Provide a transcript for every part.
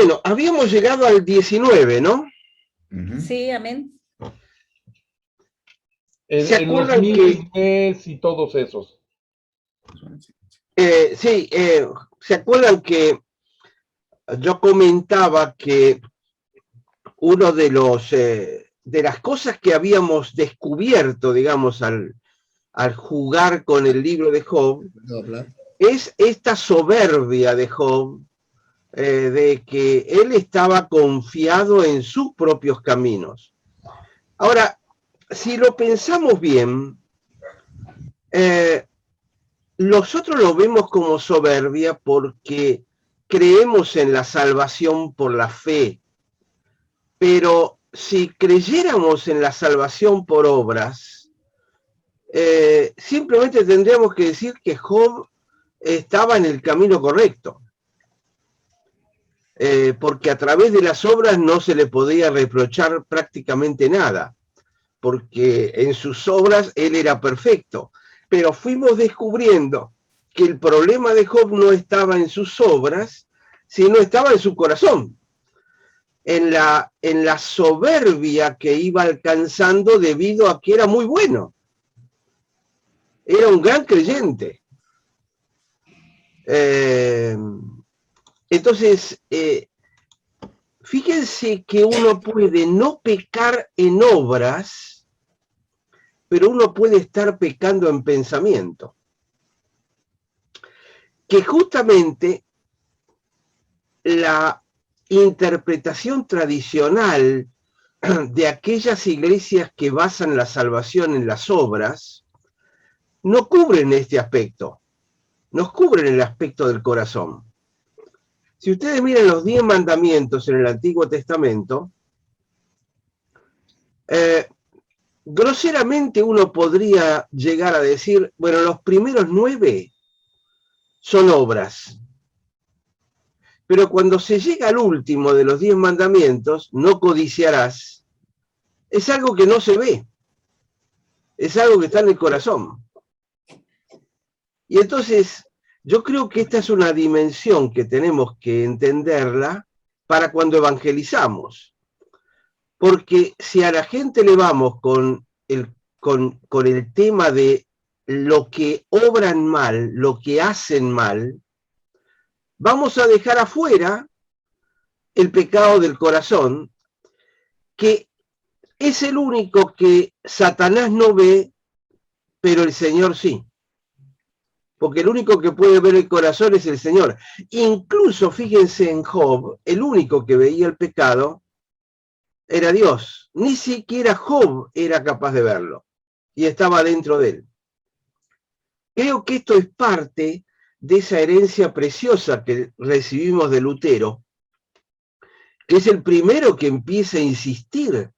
Bueno, habíamos llegado al 19, ¿no? Sí, amén. ¿Se En los acuerdan que miles y todos esos. sí, se acuerdan que yo comentaba que uno de los de las cosas que habíamos descubierto, digamos, al jugar con el libro de Job, es esta soberbia de Job, de que él estaba confiado en sus propios caminos. Ahora, si lo pensamos bien, nosotros lo vemos como soberbia porque creemos en la salvación por la fe, pero si creyéramos en la salvación por obras, simplemente tendríamos que decir que Job estaba en el camino correcto, porque a través de las obras no se le podía reprochar prácticamente nada, porque en sus obras él era perfecto, pero fuimos descubriendo que el problema de Job no estaba en sus obras, sino estaba en su corazón, en la soberbia que iba alcanzando debido a que era muy bueno. Era un gran creyente. Entonces, fíjense que uno puede no pecar en obras, pero uno puede estar pecando en pensamiento. Que justamente la interpretación tradicional de aquellas iglesias que basan la salvación en las obras no cubren este aspecto, no cubren el aspecto del corazón. Si ustedes miran los 10 mandamientos en el Antiguo Testamento, groseramente uno podría llegar a decir, bueno, los primeros 9 son obras. Pero cuando se llega al último de los 10 mandamientos, no codiciarás, es algo que no se ve, es algo que está en el corazón. Y entonces, yo creo que esta es una dimensión que tenemos que entenderla para cuando evangelizamos. Porque si a la gente le vamos con el tema de lo que obran mal, lo que hacen mal, vamos a dejar afuera el pecado del corazón, que es el único que Satanás no ve, pero el Señor sí. Porque el único que puede ver el corazón es el Señor. Incluso, fíjense en Job, el único que veía el pecado era Dios. Ni siquiera Job era capaz de verlo. Y estaba dentro de él. Creo que esto es parte de esa herencia preciosa que recibimos de Lutero, que es el primero que empieza a insistir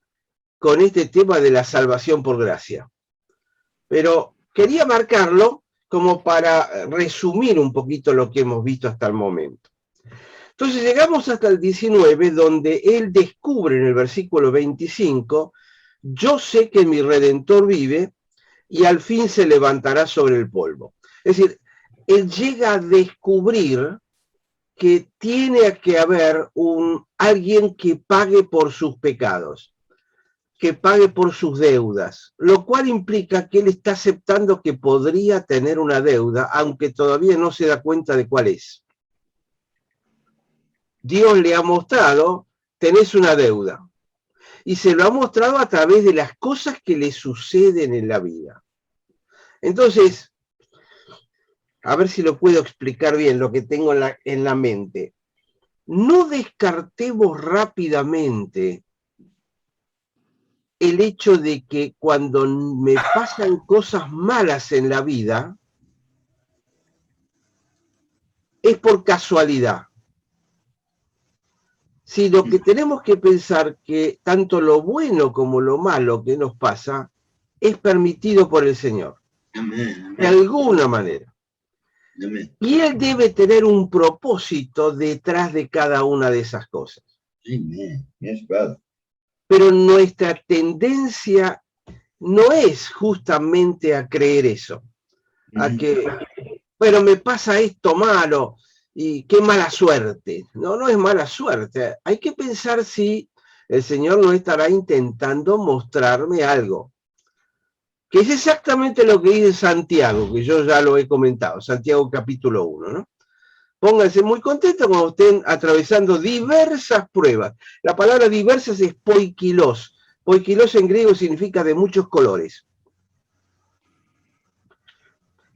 con este tema de la salvación por gracia. Pero quería marcarlo como para resumir un poquito lo que hemos visto hasta el momento. Entonces llegamos hasta el 19, donde él descubre en el versículo 25, yo sé que mi Redentor vive y al fin se levantará sobre el polvo. Es decir, él llega a descubrir que tiene que haber alguien que pague por sus pecados, que pague por sus deudas, lo cual implica que él está aceptando que podría tener una deuda, aunque todavía no se da cuenta de cuál es. Dios le ha mostrado, tenés una deuda, y se lo ha mostrado a través de las cosas que le suceden en la vida. Entonces, a ver si lo puedo explicar bien, lo que tengo en la mente. No descartemos rápidamente el hecho de que cuando me pasan cosas malas en la vida, es por casualidad. Sino que tenemos que pensar que tanto lo bueno como lo malo que nos pasa es permitido por el Señor. Amén. De alguna manera. Amén. Y Él debe tener un propósito detrás de cada una de esas cosas. Amén. Yes, brother. Pero nuestra tendencia no es justamente a creer eso, a que, bueno, me pasa esto malo, y qué mala suerte. No, no es mala suerte. Hay que pensar si el Señor no estará intentando mostrarme algo. Que es exactamente lo que dice Santiago, que yo ya lo he comentado, Santiago capítulo 1, ¿no? Pónganse muy contentos cuando estén atravesando diversas pruebas. La palabra diversas es poikilos. Poikilos en griego significa de muchos colores.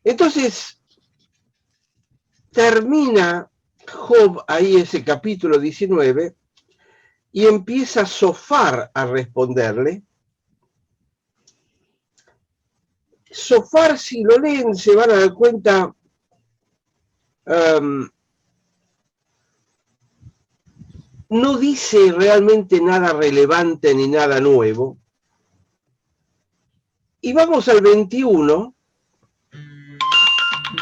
Entonces, termina Job ahí ese capítulo 19 y empieza Sofar a responderle. Sofar, si lo leen, se van a dar cuenta no dice realmente nada relevante ni nada nuevo. Y vamos al 21,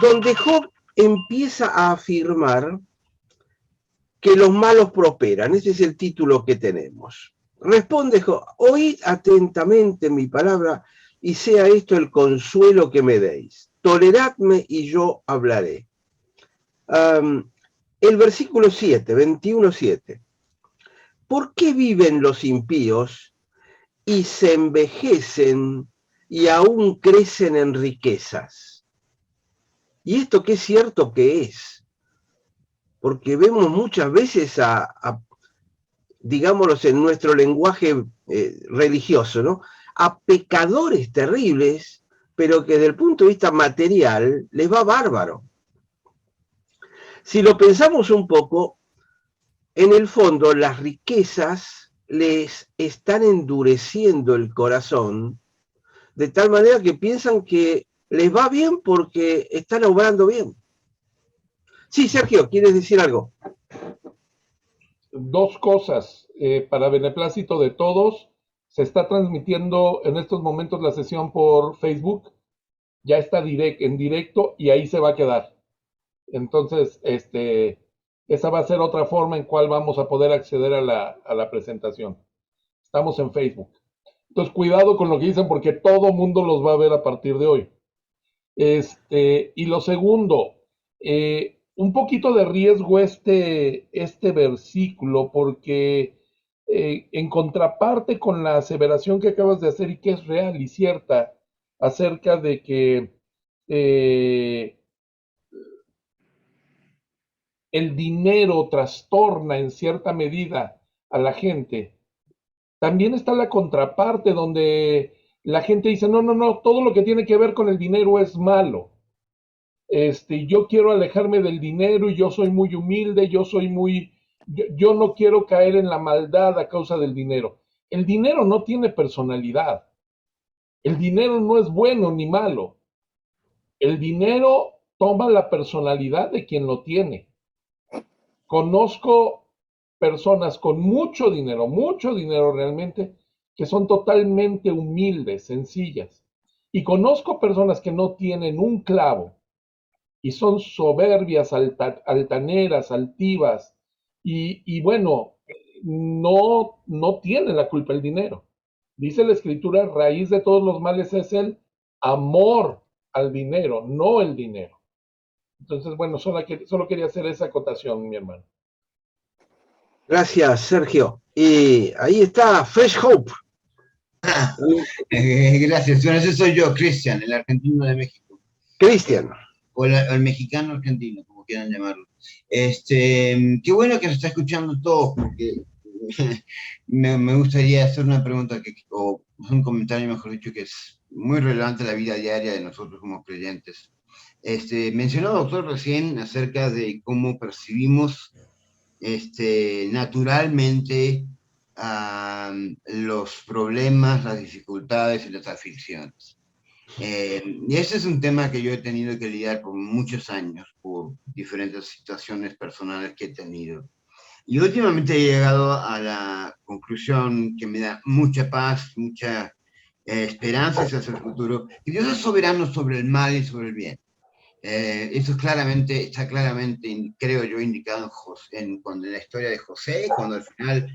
donde Job empieza a afirmar que los malos prosperan. Ese es el título que tenemos. Responde Job: oíd atentamente mi palabra y sea esto el consuelo que me deis. Toleradme y yo hablaré. El versículo 7, 21:7. ¿Por qué viven los impíos y se envejecen y aún crecen en riquezas? ¿Y esto qué cierto que es? Porque vemos muchas veces digámoslo en nuestro lenguaje religioso, ¿no? A pecadores terribles, pero que desde el punto de vista material les va bárbaro. Si lo pensamos un poco, en el fondo las riquezas les están endureciendo el corazón de tal manera que piensan que les va bien porque están obrando bien. Sí, Sergio, ¿quieres decir algo? Dos cosas. Para beneplácito de todos, se está transmitiendo en estos momentos la sesión por Facebook. Ya está en directo y ahí se va a quedar. Entonces, esa va a ser otra forma en cual vamos a poder acceder a la presentación. Estamos en Facebook. Entonces, cuidado con lo que dicen porque todo mundo los va a ver a partir de hoy. Y lo segundo, un poquito de riesgo este versículo, porque en contraparte con la aseveración que acabas de hacer y que es real y cierta acerca de que el dinero trastorna en cierta medida a la gente, también está la contraparte donde la gente dice, no, no, no, todo lo que tiene que ver con el dinero es malo. Yo quiero alejarme del dinero y yo soy muy humilde, yo no quiero caer en la maldad a causa del dinero. El dinero no tiene personalidad. El dinero no es bueno ni malo. El dinero toma la personalidad de quien lo tiene. Conozco personas con mucho dinero realmente, que son totalmente humildes, sencillas. Y conozco personas que no tienen un clavo y son soberbias, altaneras, altivas, y bueno, no tienen la culpa el dinero. Dice la escritura, raíz de todos los males es el amor al dinero, no el dinero. Entonces, bueno, solo quería hacer esa acotación, mi hermano. Gracias, Sergio. Y ahí está Fresh Hope. Gracias. Bueno, ese soy yo, Cristian, el argentino de México. Cristian. O el mexicano argentino, como quieran llamarlo. Qué bueno que se está escuchando todo, porque me gustaría hacer una pregunta, o un comentario, mejor dicho, que es muy relevante a la vida diaria de nosotros como creyentes. Mencionó, doctor, recién acerca de cómo percibimos naturalmente los problemas, las dificultades y las aflicciones. Y ese es un tema que yo he tenido que lidiar por muchos años, por diferentes situaciones personales que he tenido. Y últimamente he llegado a la conclusión que me da mucha paz, mucha esperanza hacia el futuro, que Dios es soberano sobre el mal y sobre el bien. Eso está claramente, creo yo, indicado en la historia de José, cuando al final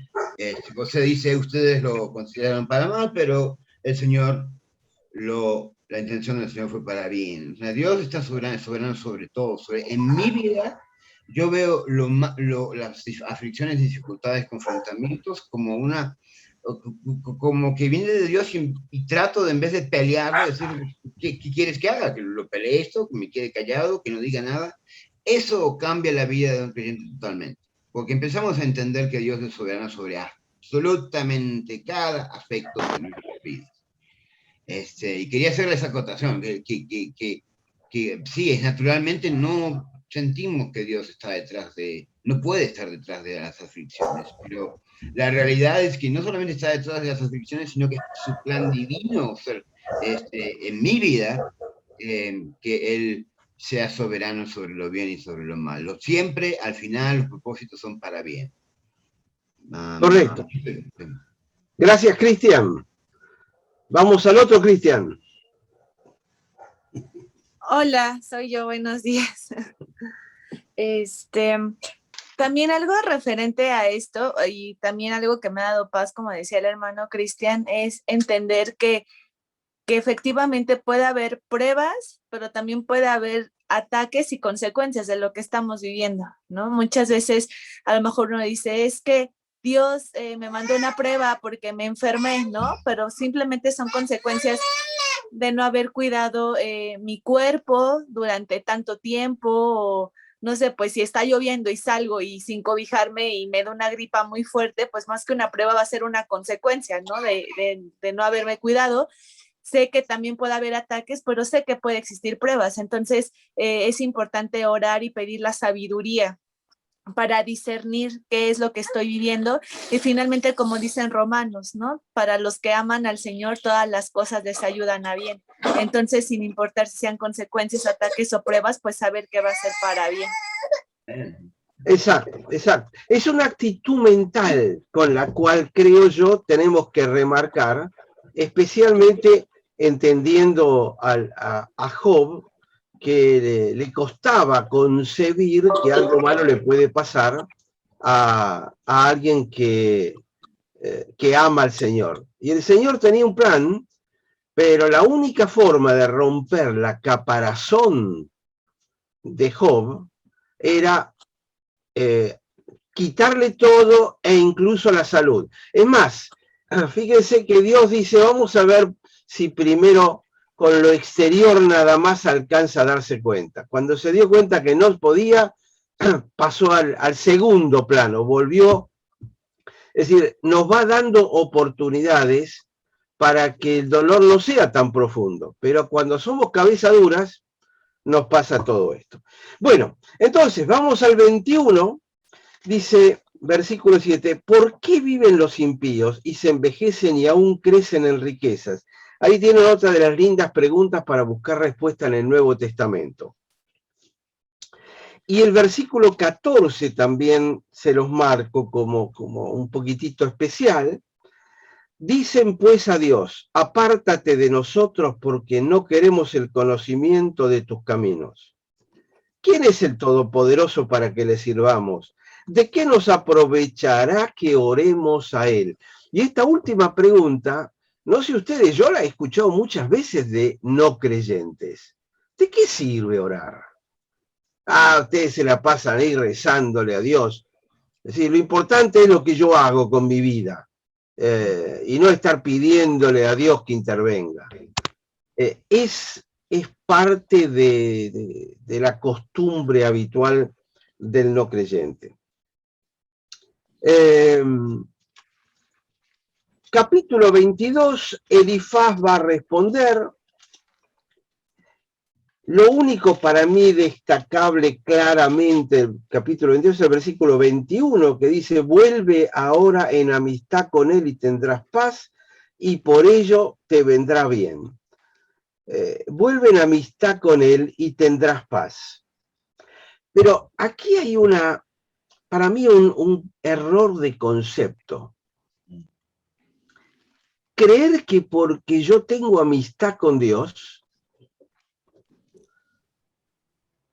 José dice, ustedes lo consideraron para mal, pero el Señor, la intención del Señor fue para bien. O sea, Dios está soberano sobre todo, en mi vida, yo veo las aflicciones, dificultades, confrontamientos como como que viene de Dios y trato de, en vez de pelearlo, decir, ¿qué quieres que haga? Que lo pelee esto, que me quede callado, que no diga nada. Eso cambia la vida de un creyente totalmente, porque empezamos a entender que Dios es soberano sobre absolutamente cada aspecto de nuestras vidas. Y quería hacerle esa acotación, que sí, naturalmente no sentimos que Dios está no puede estar detrás de las aflicciones, pero la realidad es que no solamente está detrás de las aflicciones, sino que es su plan divino en mi vida, que Él sea soberano sobre lo bien y sobre lo malo. Siempre, al final, los propósitos son para bien. Correcto. Gracias, Cristian. Vamos al otro, Cristian. Hola, soy yo, buenos días. También algo referente a esto y también algo que me ha dado paz, como decía el hermano Cristian, es entender que efectivamente puede haber pruebas, pero también puede haber ataques y consecuencias de lo que estamos viviendo, ¿no? Muchas veces a lo mejor uno dice, es que Dios me mandó una prueba porque me enfermé, ¿no? Pero simplemente son consecuencias de no haber cuidado mi cuerpo durante tanto tiempo, o no sé, pues si está lloviendo y salgo y sin cobijarme y me da una gripa muy fuerte, pues más que una prueba va a ser una consecuencia, ¿no? De no haberme cuidado. Sé que también puede haber ataques, pero sé que puede existir pruebas. Entonces, es importante orar y pedir la sabiduría para discernir qué es lo que estoy viviendo. Y finalmente, como dicen Romanos, ¿no? Para los que aman al Señor, todas las cosas les ayudan a bien. Entonces, sin importar si sean consecuencias, ataques o pruebas, pues saber que va a ser para bien. Exacto, exacto. Es una actitud mental con la cual creo yo tenemos que remarcar, especialmente entendiendo a Job, que le costaba concebir que algo malo le puede pasar a alguien que ama al Señor. Y el Señor tenía un plan, pero la única forma de romper la caparazón de Job era quitarle todo e incluso la salud. Es más, fíjense que Dios dice, vamos a ver si primero con lo exterior nada más alcanza a darse cuenta. Cuando se dio cuenta que no podía, pasó al segundo plano, volvió, es decir, nos va dando oportunidades para que el dolor no sea tan profundo, pero cuando somos cabeza duras, nos pasa todo esto. Bueno, entonces vamos al 21, dice, versículo 7, ¿por qué viven los impíos y se envejecen y aún crecen en riquezas? Ahí tienen otra de las lindas preguntas para buscar respuesta en el Nuevo Testamento. Y el versículo 14 también se los marco como un poquitito especial. Dicen pues a Dios, apártate de nosotros porque no queremos el conocimiento de tus caminos. ¿Quién es el Todopoderoso para que le sirvamos? ¿De qué nos aprovechará que oremos a Él? Y esta última pregunta, no sé ustedes, yo la he escuchado muchas veces de no creyentes. ¿De qué sirve orar? Ustedes se la pasan ahí rezándole a Dios. Es decir, lo importante es lo que yo hago con mi vida. Y no estar pidiéndole a Dios que intervenga. Es parte de la costumbre habitual del no creyente. Capítulo 22, Elifaz va a responder. Lo único para mí destacable claramente el capítulo 22 es el versículo 21, que dice, vuelve ahora en amistad con él y tendrás paz, y por ello te vendrá bien. Vuelve en amistad con él y tendrás paz. Pero aquí hay para mí un error de concepto. Creer que porque yo tengo amistad con Dios,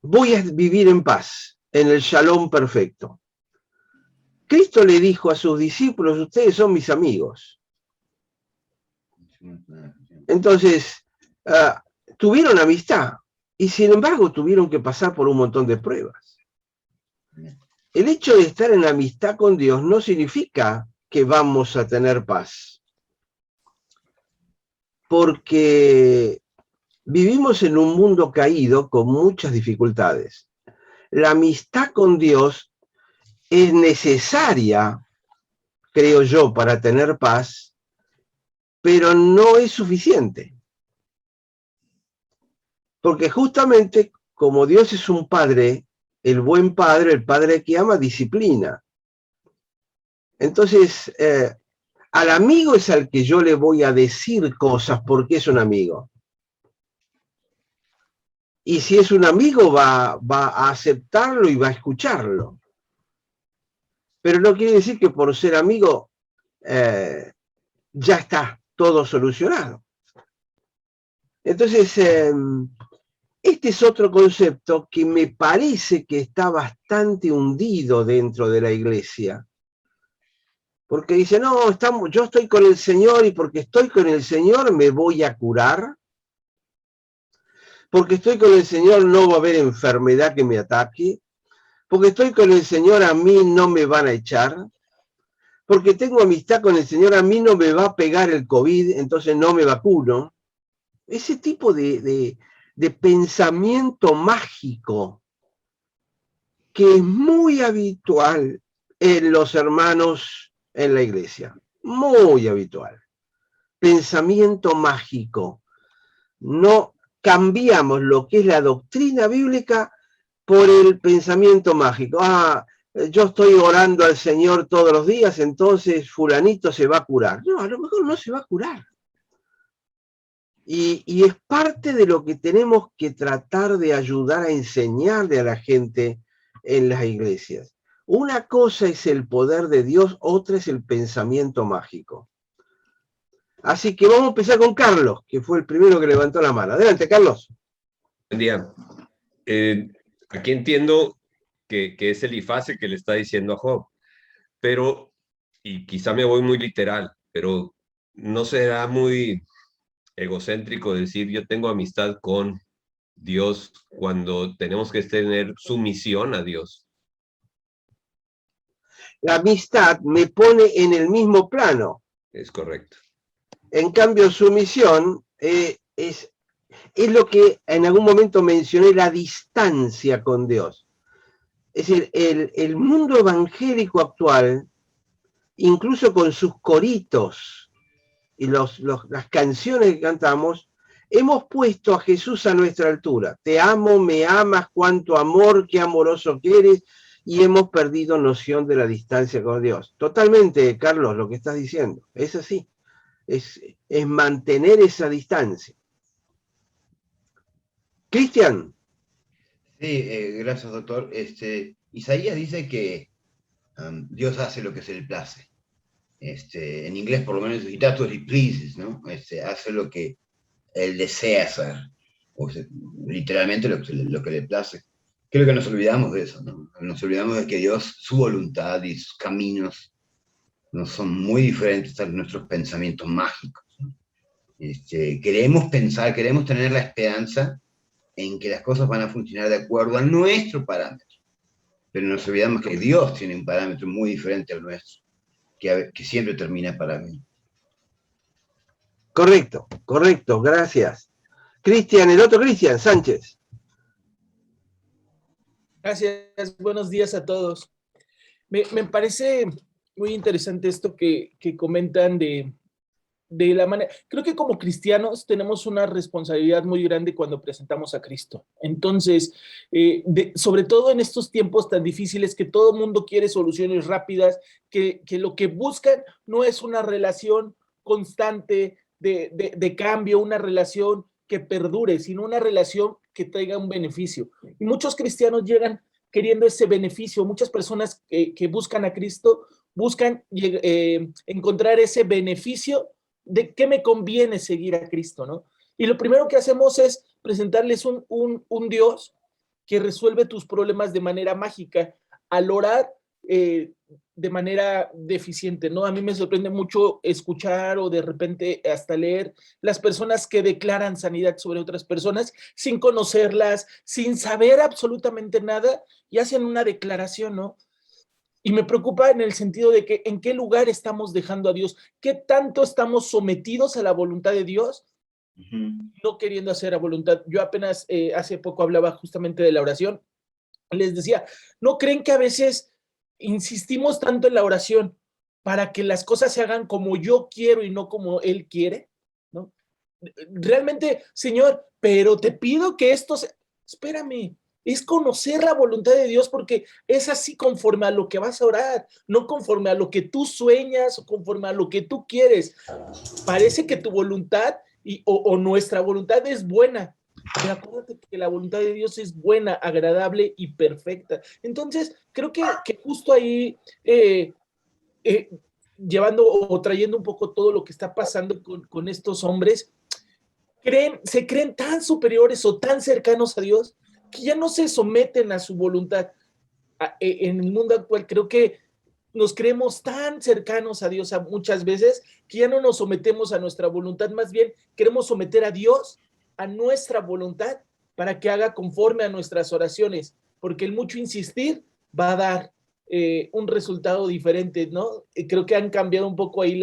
voy a vivir en paz, en el shalom perfecto. Cristo le dijo a sus discípulos, ustedes son mis amigos. Entonces, tuvieron amistad y sin embargo tuvieron que pasar por un montón de pruebas. El hecho de estar en amistad con Dios no significa que vamos a tener paz. Porque vivimos en un mundo caído con muchas dificultades. La amistad con Dios es necesaria, creo yo, para tener paz, pero no es suficiente. Porque justamente como Dios es un padre, el buen padre, el padre que ama, disciplina. Entonces, al amigo es al que yo le voy a decir cosas porque es un amigo. Y si es un amigo, va a aceptarlo y va a escucharlo. Pero no quiere decir que por ser amigo ya está todo solucionado. Entonces, este es otro concepto que me parece que está bastante hundido dentro de la iglesia. Porque dice, no, yo estoy con el Señor y porque estoy con el Señor me voy a curar. Porque estoy con el Señor no va a haber enfermedad que me ataque. Porque estoy con el Señor a mí no me van a echar. Porque tengo amistad con el Señor a mí no me va a pegar el COVID, entonces no me vacuno. Ese tipo de pensamiento mágico que es muy habitual en los hermanos en la iglesia. Muy habitual. Pensamiento mágico. No cambiamos lo que es la doctrina bíblica por el pensamiento mágico. Yo estoy orando al Señor todos los días, entonces fulanito se va a curar. No, a lo mejor no se va a curar. Y es parte de lo que tenemos que tratar de ayudar a enseñarle a la gente en las iglesias. Una cosa es el poder de Dios, otra es el pensamiento mágico. Así que vamos a empezar con Carlos, que fue el primero que levantó la mano. Adelante, Carlos. Buen día. Aquí entiendo que es Elifaz el que le está diciendo a Job, pero, y quizá me voy muy literal, pero no será muy egocéntrico decir yo tengo amistad con Dios cuando tenemos que tener sumisión a Dios. La amistad me pone en el mismo plano. Es correcto. En cambio, sumisión es lo que en algún momento mencioné, la distancia con Dios. Es decir, el mundo evangélico actual, incluso con sus coritos y las canciones que cantamos, hemos puesto a Jesús a nuestra altura. Te amo, me amas, cuánto amor, qué amoroso que eres, y hemos perdido noción de la distancia con Dios. Totalmente, Carlos, lo que estás diciendo. Es así. Es mantener esa distancia. Cristian. Sí, gracias, doctor. Isaías dice que Dios hace lo que se le place. En inglés, por lo menos, he does what he pleases, ¿no? Hace lo que él desea hacer. O sea, literalmente lo que le place. Creo que nos olvidamos de eso, ¿no? Nos olvidamos de que Dios, su voluntad y sus caminos no son muy diferentes a nuestros pensamientos mágicos, ¿no? Queremos pensar, queremos tener la esperanza en que las cosas van a funcionar de acuerdo a nuestro parámetro. Pero nos olvidamos que Dios tiene un parámetro muy diferente al nuestro, que siempre termina para bien. Correcto, gracias. Cristian, el otro Cristian, Sánchez. Gracias, buenos días a todos. Me parece muy interesante esto que comentan de la manera. Creo que como cristianos tenemos una responsabilidad muy grande cuando presentamos a Cristo. Entonces, sobre todo en estos tiempos tan difíciles que todo el mundo quiere soluciones rápidas, que lo que buscan no es una relación constante de cambio, una relación que perdure, sino una relación que traiga un beneficio. Y muchos cristianos llegan queriendo ese beneficio. Muchas personas que buscan a Cristo buscan encontrar ese beneficio de qué me conviene seguir a Cristo, ¿no? Y lo primero que hacemos es presentarles un Dios que resuelve tus problemas de manera mágica. Al orar, de manera deficiente, ¿no? A mí me sorprende mucho escuchar o de repente hasta leer las personas que declaran sanidad sobre otras personas sin conocerlas, sin saber absolutamente nada y hacen una declaración, ¿no? Y me preocupa en el sentido de que en qué lugar estamos dejando a Dios, qué tanto estamos sometidos a la voluntad de Dios, no queriendo hacer a voluntad. Yo apenas hace poco hablaba justamente de la oración, les decía, ¿no creen que a veces insistimos tanto en la oración para que las cosas se hagan como yo quiero y no como Él quiere? ¿No? Realmente, Señor, pero te pido que esto se... Espérame, es conocer la voluntad de Dios porque es así conforme a lo que vas a orar, no conforme a lo que tú sueñas o conforme a lo que tú quieres. Parece que tu voluntad o nuestra voluntad es buena, pero acuérdate que la voluntad de Dios es buena, agradable y perfecta. Entonces, creo que justo ahí, llevando o trayendo un poco todo lo que está pasando con estos hombres, se creen tan superiores o tan cercanos a Dios que ya no se someten a su voluntad. En el mundo actual creo que nos creemos tan cercanos a Dios muchas veces que ya no nos sometemos a nuestra voluntad, más bien queremos someter a Dios a nuestra voluntad para que haga conforme a nuestras oraciones, porque el mucho insistir va a dar un resultado diferente, ¿no? Creo que han cambiado un poco ahí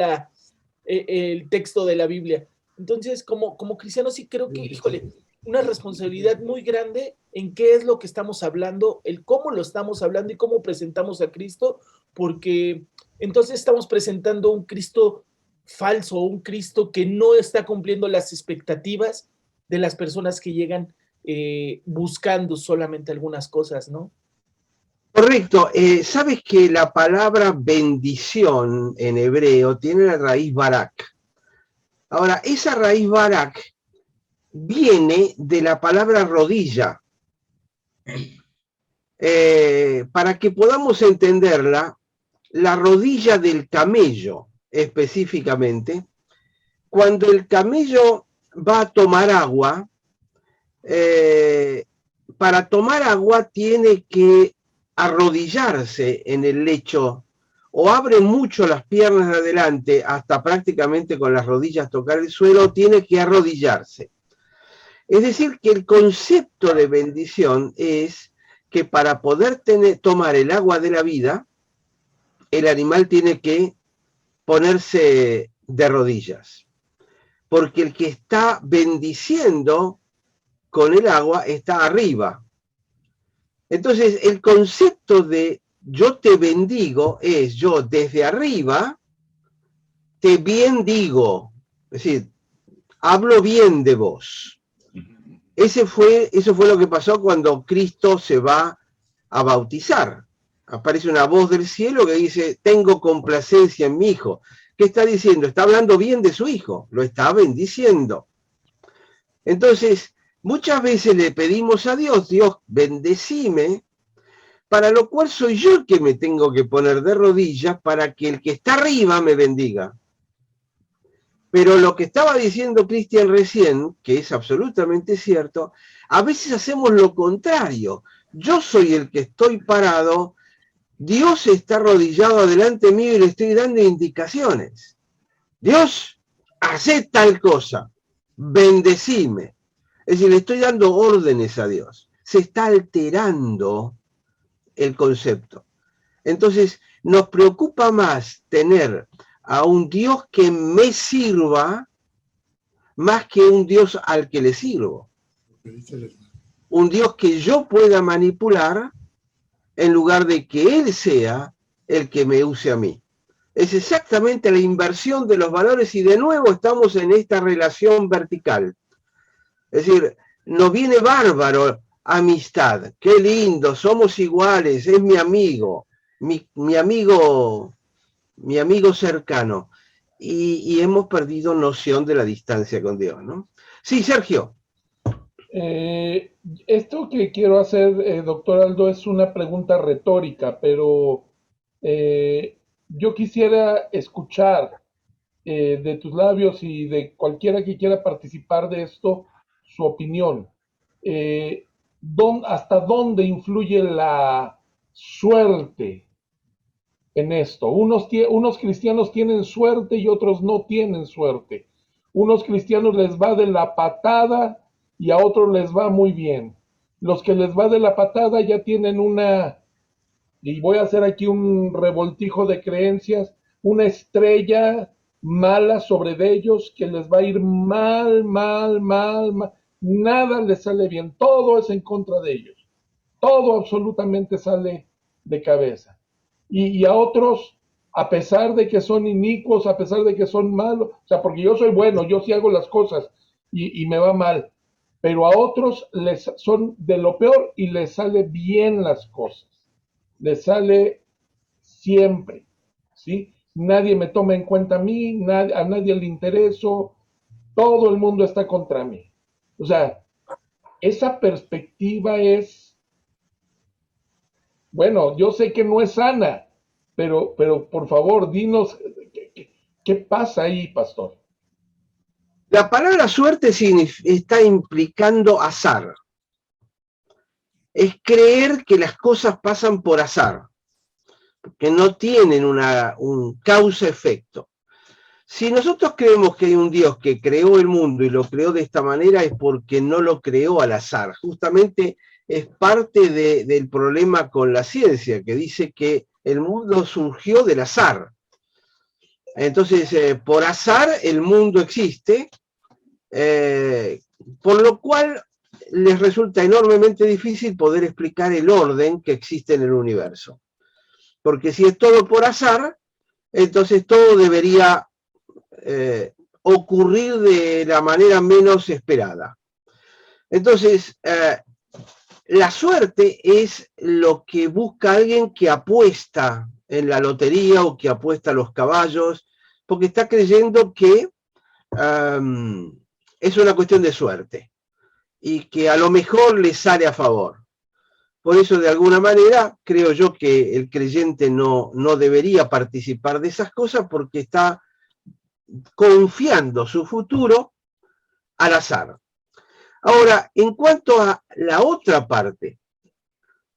el texto de la Biblia. Entonces, como cristiano sí creo que, híjole, una responsabilidad muy grande en qué es lo que estamos hablando, el cómo lo estamos hablando y cómo presentamos a Cristo, porque entonces estamos presentando un Cristo falso, un Cristo que no está cumpliendo las expectativas de las personas que llegan buscando solamente algunas cosas, ¿no? Correcto. Sabes que la palabra bendición en hebreo tiene la raíz barak. Ahora, esa raíz barak viene de la palabra rodilla. Para que podamos entenderla, la rodilla del camello específicamente, cuando el camello va a tomar agua, para tomar agua tiene que arrodillarse en el lecho o abre mucho las piernas de adelante hasta prácticamente con las rodillas tocar el suelo, tiene que arrodillarse. Es decir, que el concepto de bendición es que para poder tomar el agua de la vida, el animal tiene que ponerse de rodillas. Porque el que está bendiciendo con el agua está arriba. Entonces, el concepto de yo te bendigo es yo desde arriba te bendigo. Es decir, hablo bien de vos. Eso fue lo que pasó cuando Cristo se va a bautizar. Aparece una voz del cielo que dice, tengo complacencia en mi hijo. ¿Qué está diciendo? Está hablando bien de su hijo, lo está bendiciendo. Entonces, muchas veces le pedimos a Dios, Dios, bendecime, para lo cual soy yo el que me tengo que poner de rodillas para que el que está arriba me bendiga. Pero lo que estaba diciendo Cristian recién, que es absolutamente cierto, a veces hacemos lo contrario. Yo soy el que estoy parado, Dios está arrodillado delante mío y le estoy dando indicaciones. Dios, hacé tal cosa, bendecime. Es decir, le estoy dando órdenes a Dios. Se está alterando el concepto. Entonces, nos preocupa más tener a un Dios que me sirva más que un Dios al que le sirvo. Un Dios que yo pueda manipular en lugar de que Él sea el que me use a mí. Es exactamente la inversión de los valores y de nuevo estamos en esta relación vertical. Es decir, nos viene bárbaro amistad, qué lindo, somos iguales, es mi amigo, mi amigo cercano. Y hemos perdido noción de la distancia con Dios, ¿no? Sí, Sergio. Esto que quiero hacer, doctor Aldo, es una pregunta retórica, pero yo quisiera escuchar de tus labios y de cualquiera que quiera participar de esto, su opinión. ¿Hasta dónde influye la suerte en esto. Unos cristianos tienen suerte y otros no tienen suerte. Unos cristianos les va de la patada y a otros les va muy bien. Los que les va de la patada ya tienen y voy a hacer aquí un revoltijo de creencias, una estrella mala sobre de ellos que les va a ir mal, mal, mal, mal. Nada les sale bien, todo es en contra de ellos. Todo absolutamente sale de cabeza. Y a otros, a pesar de que son inicuos, a pesar de que son malos, o sea, porque yo soy bueno, yo sí hago las cosas y me va mal, pero a otros les son de lo peor y les sale bien las cosas, les sale siempre, ¿sí? Nadie me toma en cuenta a mí, a nadie le intereso, todo el mundo está contra mí. O sea, esa perspectiva es, bueno, yo sé que no es sana, pero por favor, dinos, ¿qué pasa ahí, pastor? La palabra suerte está implicando azar. Es creer que las cosas pasan por azar, que no tienen un causa-efecto. Si nosotros creemos que hay un Dios que creó el mundo y lo creó de esta manera, es porque no lo creó al azar. Justamente es parte del problema con la ciencia, que dice que el mundo surgió del azar. Entonces, por azar el mundo existe, por lo cual les resulta enormemente difícil poder explicar el orden que existe en el universo. Porque si es todo por azar, entonces todo debería ocurrir de la manera menos esperada. Entonces, la suerte es lo que busca alguien que apuesta en la lotería o que apuesta a los caballos, porque está creyendo que es una cuestión de suerte y que a lo mejor le sale a favor. Por eso, de alguna manera, creo yo que el creyente no debería participar de esas cosas porque está confiando su futuro al azar. Ahora, en cuanto a la otra parte,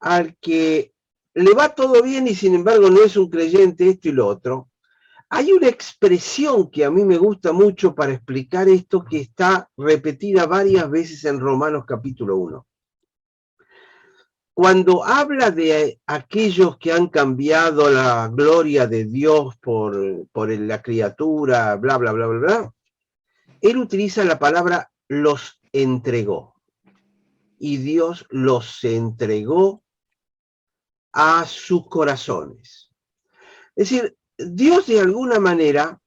al que le va todo bien y sin embargo no es un creyente, esto y lo otro, hay una expresión que a mí me gusta mucho para explicar esto, que está repetida varias veces en Romanos capítulo 1. Cuando habla de aquellos que han cambiado la gloria de Dios por la criatura, bla, bla, bla, bla, bla, él utiliza la palabra los entregó. Y Dios los entregó a sus corazones. Es decir, Dios de alguna manera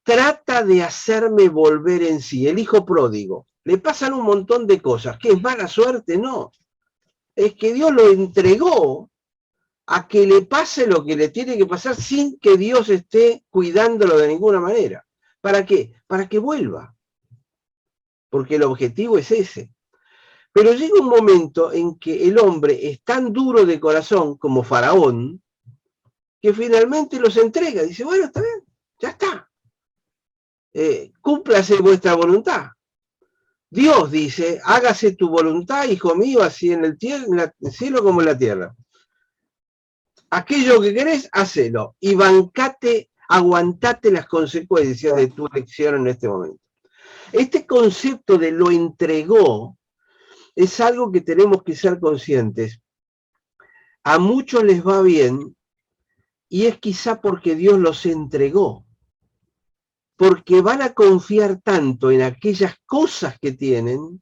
trata de hacerme volver en sí. El hijo pródigo, le pasan un montón de cosas. ¿Qué es mala suerte? No. Es que Dios lo entregó a que le pase lo que le tiene que pasar sin que Dios esté cuidándolo de ninguna manera. ¿Para qué? Para que vuelva. Porque el objetivo es ese. Pero llega un momento en que el hombre es tan duro de corazón como Faraón, que finalmente los entrega. Dice, bueno, está bien, ya está. Cúmplase vuestra voluntad. Dios dice, hágase tu voluntad, hijo mío, así en el cielo como en la tierra. Aquello que querés, hacelo. Y aguantate las consecuencias de tu elección en este momento. Este concepto de lo entregó es algo que tenemos que ser conscientes. A muchos les va bien y es quizá porque Dios los entregó. Porque van a confiar tanto en aquellas cosas que tienen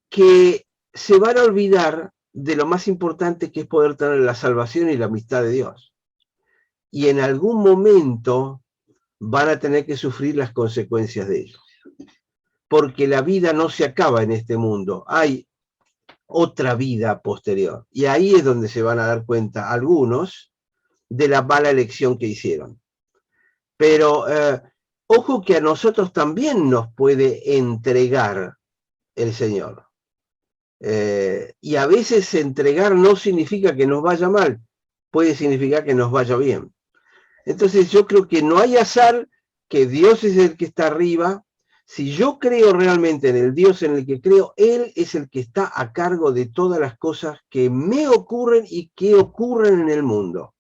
que se van a olvidar de lo más importante, que es poder tener la salvación y la amistad de Dios. Y en algún momento van a tener que sufrir las consecuencias de ello. Porque la vida no se acaba en este mundo. Hay otra vida posterior. Y ahí es donde se van a dar cuenta algunos de la mala elección que hicieron. Pero ojo que a nosotros también nos puede entregar el Señor. Y a veces entregar no significa que nos vaya mal, puede significar que nos vaya bien. Entonces yo creo que no hay azar, que Dios es el que está arriba, Si yo creo realmente en el Dios en el que creo, Él es el que está a cargo de todas las cosas que me ocurren y que ocurren en el mundo.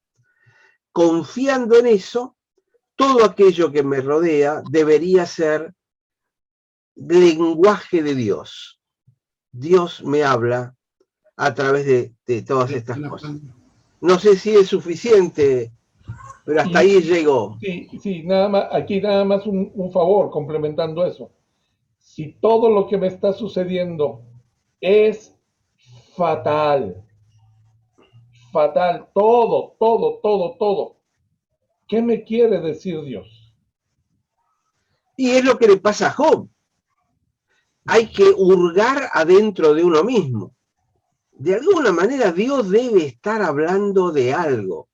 Confiando en eso, todo aquello que me rodea debería ser lenguaje de Dios. Dios me habla a través de todas estas cosas. No sé si es suficiente, pero hasta ahí llegó. Sí, aquí nada más un favor, complementando eso. Si todo lo que me está sucediendo es fatal, todo, ¿qué me quiere decir Dios? Y es lo que le pasa a Job. Hay que hurgar adentro de uno mismo. De alguna manera Dios debe estar hablando de algo.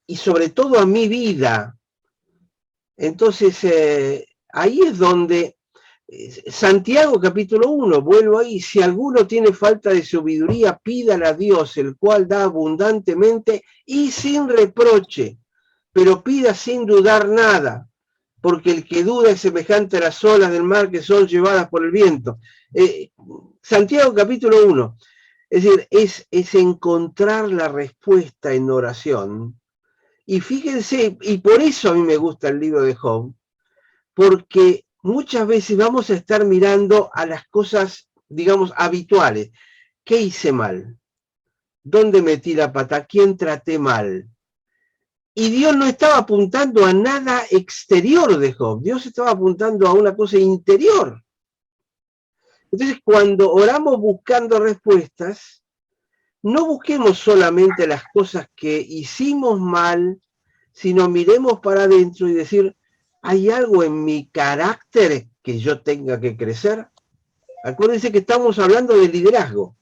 Y sobre todo a mi vida. Entonces, ahí es donde Santiago capítulo 1, vuelvo ahí, si alguno tiene falta de sabiduría, pídala a Dios, el cual da abundantemente y sin reproche, pero pida sin dudar nada, porque el que duda es semejante a las olas del mar que son llevadas por el viento. Santiago capítulo 1, es decir, es encontrar la respuesta en oración. Y fíjense, y por eso a mí me gusta el libro de Job, porque muchas veces vamos a estar mirando a las cosas, digamos, habituales. ¿Qué hice mal? ¿Dónde metí la pata? ¿A quién traté mal? Y Dios no estaba apuntando a nada exterior de Job. Dios estaba apuntando a una cosa interior. Entonces, cuando oramos buscando respuestas, no busquemos solamente las cosas que hicimos mal, sino miremos para adentro y decir, ¿hay algo en mi carácter que yo tenga que crecer? Acuérdense que estamos hablando de liderazgo.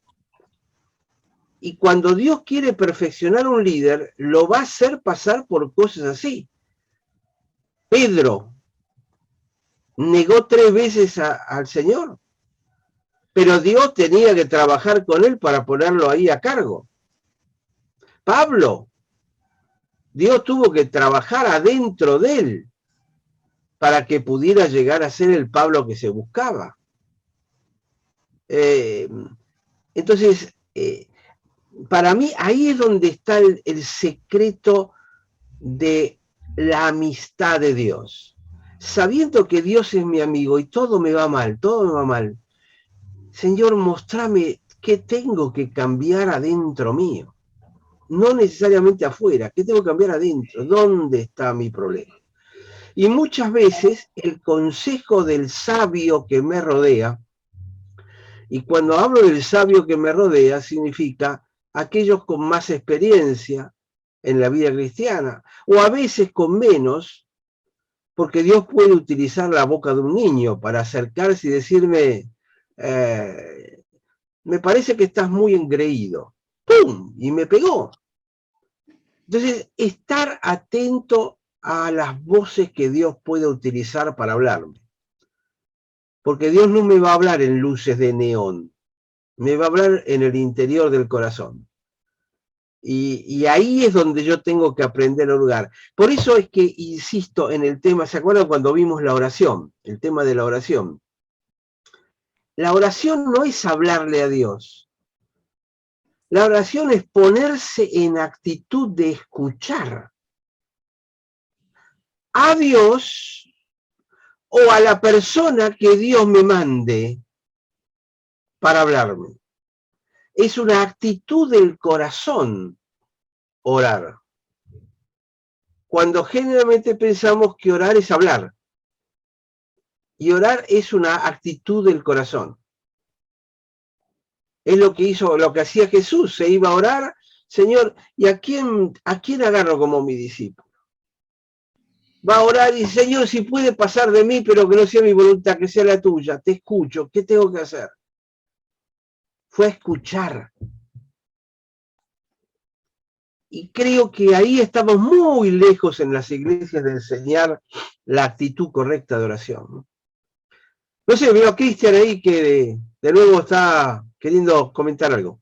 Y cuando Dios quiere perfeccionar a un líder, lo va a hacer pasar por cosas así. Pedro negó 3 veces al Señor, pero Dios tenía que trabajar con él para ponerlo ahí a cargo. Pablo, Dios tuvo que trabajar adentro de él para que pudiera llegar a ser el Pablo que se buscaba. Entonces, para mí ahí es donde está el secreto de la amistad de Dios. Sabiendo que Dios es mi amigo y todo me va mal, Señor, mostrame qué tengo que cambiar adentro mío. No necesariamente afuera, qué tengo que cambiar adentro. ¿Dónde está mi problema? Y muchas veces el consejo del sabio que me rodea, y cuando hablo del sabio que me rodea, significa aquellos con más experiencia en la vida cristiana, o a veces con menos, porque Dios puede utilizar la boca de un niño para acercarse y decirme, me parece que estás muy engreído. ¡Pum! Y me pegó. Entonces, estar atento a las voces que Dios puede utilizar para hablarme. Porque Dios no me va a hablar en luces de neón, me va a hablar en el interior del corazón. Y ahí es donde yo tengo que aprender a hurgar. Por eso es que insisto en el tema, ¿se acuerdan cuando vimos la oración? El tema de la oración. La oración no es hablarle a Dios. La oración es ponerse en actitud de escuchar a Dios o a la persona que Dios me mande para hablarme. Es una actitud del corazón orar. Cuando generalmente pensamos que orar es hablar. Y orar es una actitud del corazón. Es lo que hacía Jesús. Se iba a orar, Señor, ¿y a quién agarro como mi discípulo? Va a orar y, Señor, si puede pasar de mí, pero que no sea mi voluntad, que sea la tuya. Te escucho. ¿Qué tengo que hacer? Fue a escuchar. Y creo que ahí estamos muy lejos en las iglesias de enseñar la actitud correcta de oración. No sé, veo a Cristian ahí que de nuevo está queriendo comentar algo.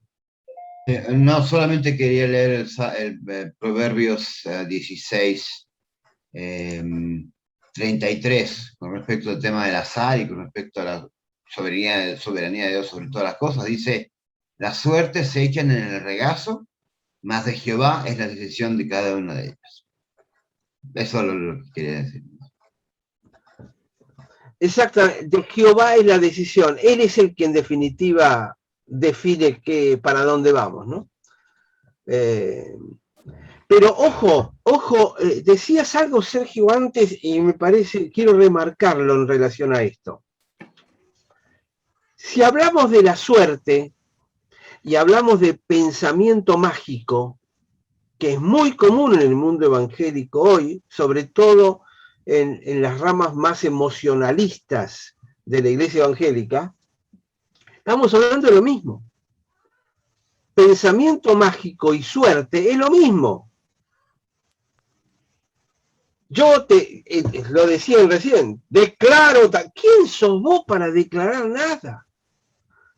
No, solamente quería leer el Proverbios 16. 33, con respecto al tema del azar y con respecto a la soberanía de Dios sobre todas las cosas, dice, las suertes se echan en el regazo, mas de Jehová es la decisión de cada una de ellas. Eso es lo que quería decir. Exactamente, de Jehová es la decisión. Él es el que en definitiva define para dónde vamos, ¿no? Pero ojo, decías algo, Sergio, antes, y me parece, quiero remarcarlo en relación a esto. Si hablamos de la suerte y hablamos de pensamiento mágico, que es muy común en el mundo evangélico hoy, sobre todo en las ramas más emocionalistas de la iglesia evangélica, estamos hablando de lo mismo. Pensamiento mágico y suerte es lo mismo. Yo lo decía recién, declaro, ¿quién sos vos para declarar nada?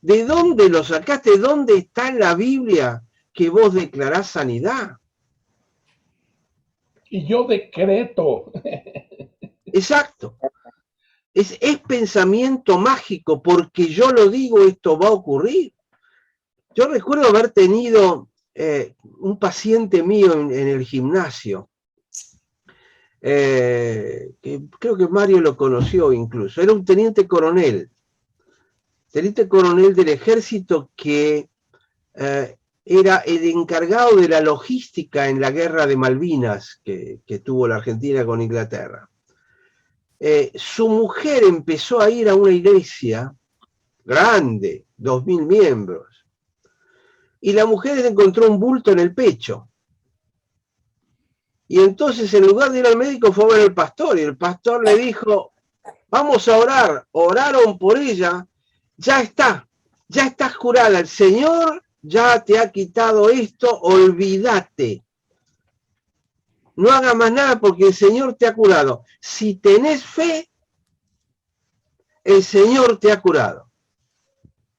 ¿De dónde lo sacaste? ¿Dónde está en la Biblia que vos declarás sanidad? Y yo decreto. Exacto. Es pensamiento mágico, porque yo lo digo, esto va a ocurrir. Yo recuerdo haber tenido un paciente mío en el gimnasio, que creo que Mario lo conoció incluso, era un teniente coronel del ejército que era el encargado de la logística en la guerra de Malvinas que tuvo la Argentina con Inglaterra. Su mujer empezó a ir a una iglesia grande, 2000 miembros, y la mujer encontró un bulto en el pecho. Y entonces, en lugar de ir al médico, fue a ver al pastor, y el pastor le dijo, vamos a orar. Oraron por ella, ya estás curada, el Señor ya te ha quitado esto, olvídate. No hagas más nada porque el Señor te ha curado. Si tenés fe, el Señor te ha curado.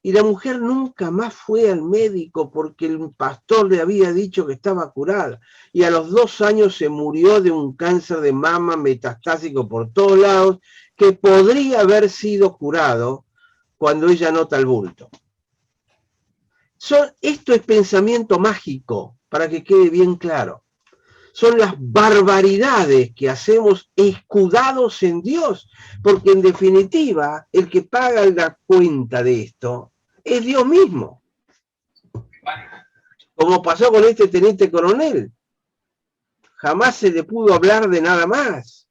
Y la mujer nunca más fue al médico porque el pastor le había dicho que estaba curada. Y a los 2 años se murió de un cáncer de mama metastásico por todos lados, que podría haber sido curado cuando ella nota el bulto. Esto es pensamiento mágico, para que quede bien claro. Son las barbaridades que hacemos escudados en Dios, porque en definitiva el que paga la cuenta de esto es Dios mismo. Como pasó con este teniente coronel. Jamás se le pudo hablar de nada más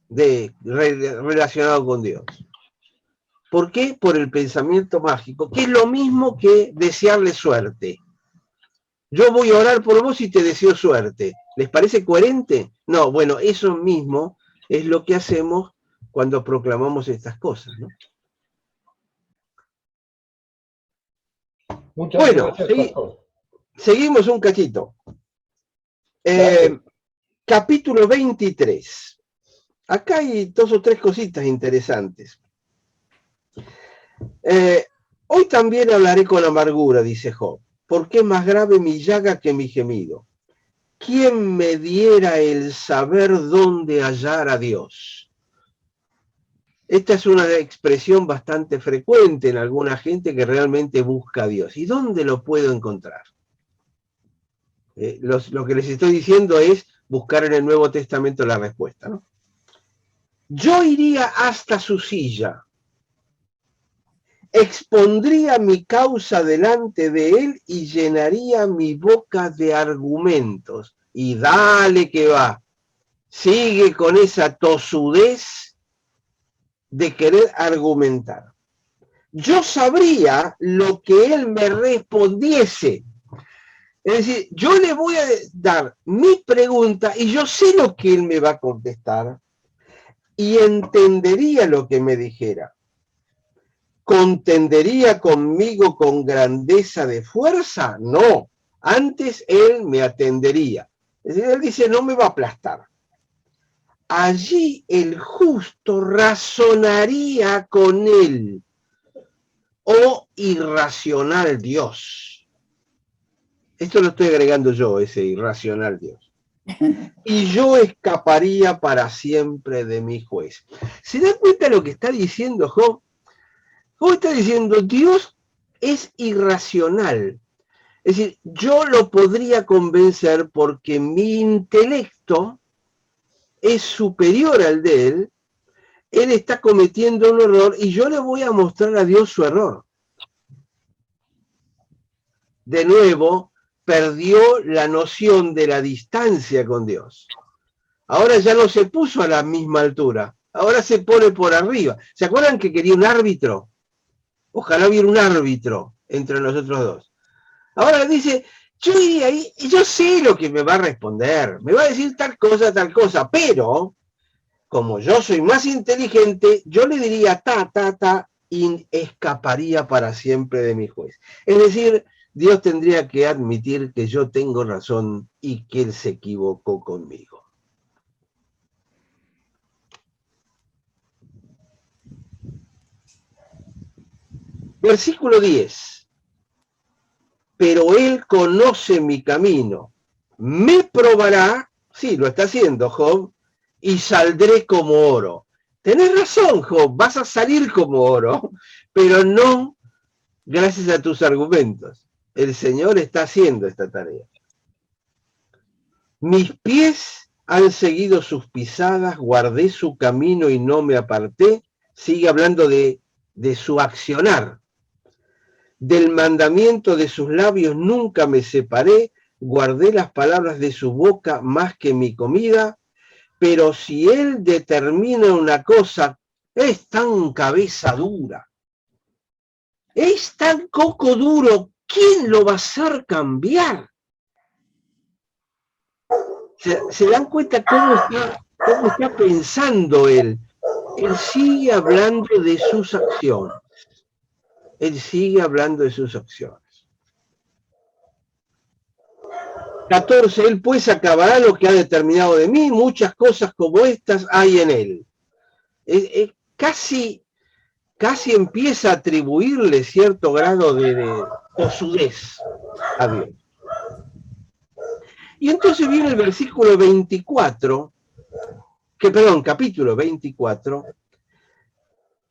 relacionado con Dios. ¿Por qué? Por el pensamiento mágico, que es lo mismo que desearle suerte. Yo voy a orar por vos y te deseo suerte. ¿Les parece coherente? No, bueno, eso mismo es lo que hacemos cuando proclamamos estas cosas, ¿no? Muchas gracias, seguimos un cachito. Capítulo 23. Acá hay 2 o 3 cositas interesantes. Hoy también hablaré con amargura, dice Job, porque es más grave mi llaga que mi gemido. ¿Quién me diera el saber dónde hallar a Dios? Esta es una expresión bastante frecuente en alguna gente que realmente busca a Dios. ¿Y dónde lo puedo encontrar? Lo que les estoy diciendo es buscar en el Nuevo Testamento la respuesta, ¿no? Yo iría hasta su silla, expondría mi causa delante de él y llenaría mi boca de argumentos. Y dale que va. Sigue con esa tosudez de querer argumentar. Yo sabría lo que él me respondiese. Es decir, yo le voy a dar mi pregunta y yo sé lo que él me va a contestar y entendería lo que me dijera. ¿Contendería conmigo con grandeza de fuerza? No. Antes él me atendería. Es decir, él dice, no me va a aplastar. Allí el justo razonaría con él. Oh irracional Dios. Esto lo estoy agregando yo, ese irracional Dios. y yo escaparía para siempre de mi juez. ¿Se dan cuenta de lo que está diciendo Job? Job está diciendo, Dios es irracional. Es decir, yo lo podría convencer porque mi intelecto es superior al de él está cometiendo un error y yo le voy a mostrar a Dios su error. De nuevo, perdió la noción de la distancia con Dios. Ahora ya no se puso a la misma altura, ahora se pone por arriba. ¿Se acuerdan que quería un árbitro? Ojalá hubiera un árbitro entre nosotros dos. Ahora dice, yo iría ahí y yo sé lo que me va a responder, me va a decir tal cosa, pero como yo soy más inteligente, yo le diría y escaparía para siempre de mi juez. Es decir, Dios tendría que admitir que yo tengo razón y que Él se equivocó conmigo. Versículo 10. Pero Él conoce mi camino, me probará, sí, lo está haciendo Job, y saldré como oro. Tenés razón, Job, vas a salir como oro, pero no gracias a tus argumentos. El Señor está haciendo esta tarea. Mis pies han seguido sus pisadas, guardé su camino y no me aparté. Sigue hablando de su accionar. Del mandamiento de sus labios nunca me separé, guardé las palabras de su boca más que mi comida, pero si él determina una cosa, es tan cabeza dura, es tan coco duro, ¿quién lo va a hacer cambiar? ¿Se dan cuenta cómo está pensando él? Él sigue hablando de sus acciones. Él sigue hablando de sus acciones. 14. Él pues acabará lo que ha determinado de mí. Muchas cosas como estas hay en él. Casi empieza a atribuirle cierto grado de osudez a Dios. Y entonces viene el versículo 24, capítulo 24,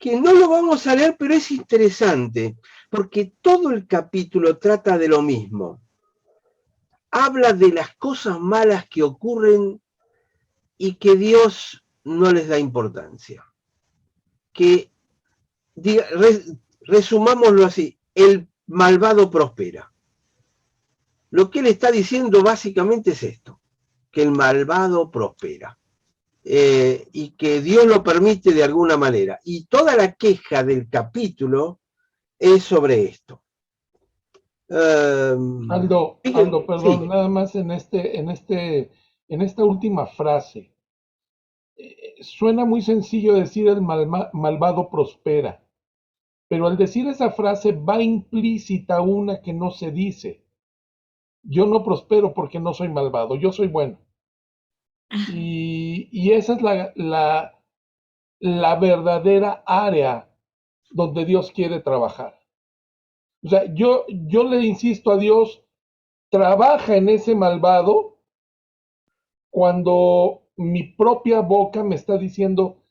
que no lo vamos a leer, pero es interesante, porque todo el capítulo trata de lo mismo. Habla de las cosas malas que ocurren y que Dios no les da importancia. Que, resumámoslo así, el malvado prospera. Lo que él está diciendo básicamente es esto, que el malvado prospera. Y que Dios lo permite de alguna manera. Y toda la queja del capítulo es sobre esto. Aldo, perdón, sí. nada más en esta última frase. Suena muy sencillo decir el malvado prospera, pero al decir esa frase va implícita una que no se dice. Yo no prospero porque no soy malvado, yo soy bueno. Y esa es la verdadera área donde Dios quiere trabajar. O sea, yo le insisto a Dios, trabaja en ese malvado cuando mi propia boca me está diciendo,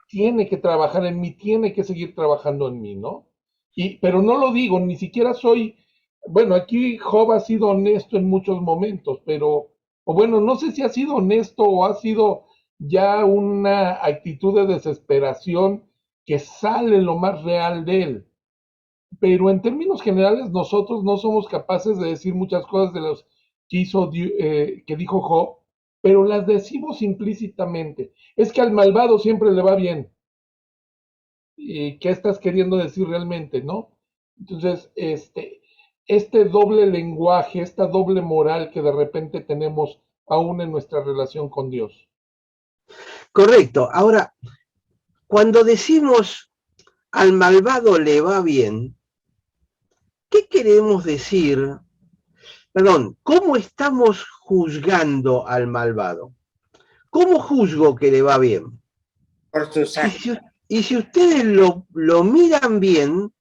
tiene que trabajar en mí, tiene que seguir trabajando en mí, ¿no? Pero no lo digo, ni siquiera soy, bueno, aquí Job ha sido honesto en muchos momentos, pero, o bueno, no sé si ha sido honesto o ha sido ya una actitud de desesperación que sale lo más real de él. Pero en términos generales nosotros no somos capaces de decir muchas cosas de las que dijo Job, pero las decimos implícitamente. Es que al malvado siempre le va bien. ¿Qué estás queriendo decir realmente, no? Entonces, este doble lenguaje, esta doble moral que de repente tenemos aún en nuestra relación con Dios. Correcto. Ahora, cuando decimos al malvado le va bien, ¿qué queremos decir? Perdón, ¿cómo estamos juzgando al malvado? ¿Cómo juzgo que le va bien? Por sus actos. Y si ustedes lo miran bien,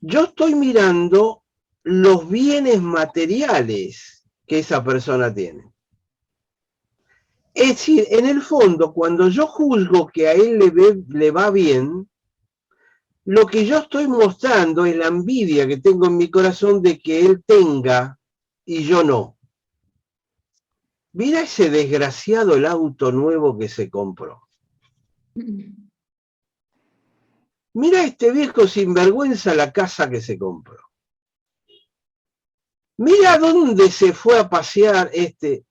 yo estoy mirando los bienes materiales que esa persona tiene. Es decir, en el fondo, cuando yo juzgo que a él le va bien, lo que yo estoy mostrando es la envidia que tengo en mi corazón de que él tenga y yo no. Mira ese desgraciado el auto nuevo que se compró. Mira este viejo sinvergüenza la casa que se compró. Mira dónde se fue a pasear este.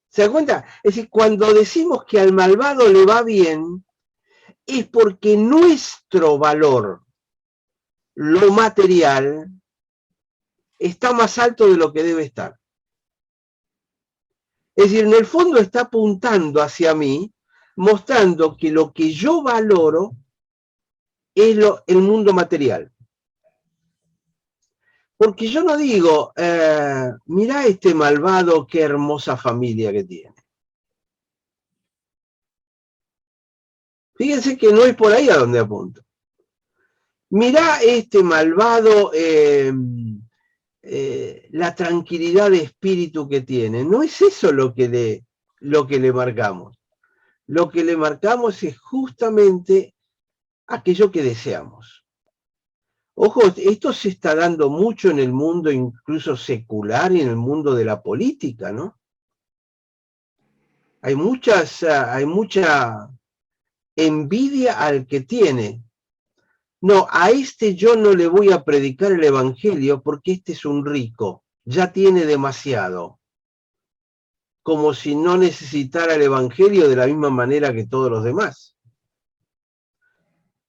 ¿Se da cuenta? Es decir, cuando decimos que al malvado le va bien, es porque nuestro valor, lo material, está más alto de lo que debe estar. Es decir, en el fondo está apuntando hacia mí, mostrando que lo que yo valoro es el mundo material. Porque yo no digo, mirá este malvado, qué hermosa familia que tiene. Fíjense que no es por ahí a donde apunto. Mirá este malvado, la tranquilidad de espíritu que tiene. No es eso lo que le marcamos. Lo que le marcamos es justamente aquello que deseamos. Ojo, esto se está dando mucho en el mundo incluso secular y en el mundo de la política, ¿no? Hay mucha envidia al que tiene. No, a este yo no le voy a predicar el evangelio porque este es un rico, ya tiene demasiado. Como si no necesitara el evangelio de la misma manera que todos los demás.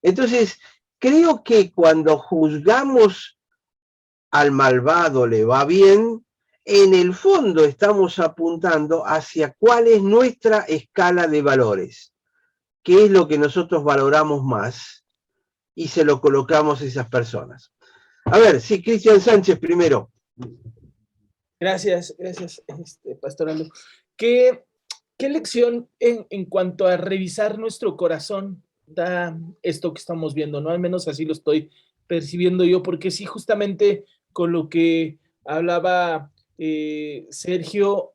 Entonces, creo que cuando juzgamos al malvado le va bien, en el fondo estamos apuntando hacia cuál es nuestra escala de valores, qué es lo que nosotros valoramos más y se lo colocamos a esas personas. A ver, sí, Cristian Sánchez primero. Gracias, Pastor Aldo. ¿Qué lección en cuanto a revisar nuestro corazón da esto que estamos viendo, ¿no? Al menos así lo estoy percibiendo yo, porque sí, justamente con lo que hablaba Sergio,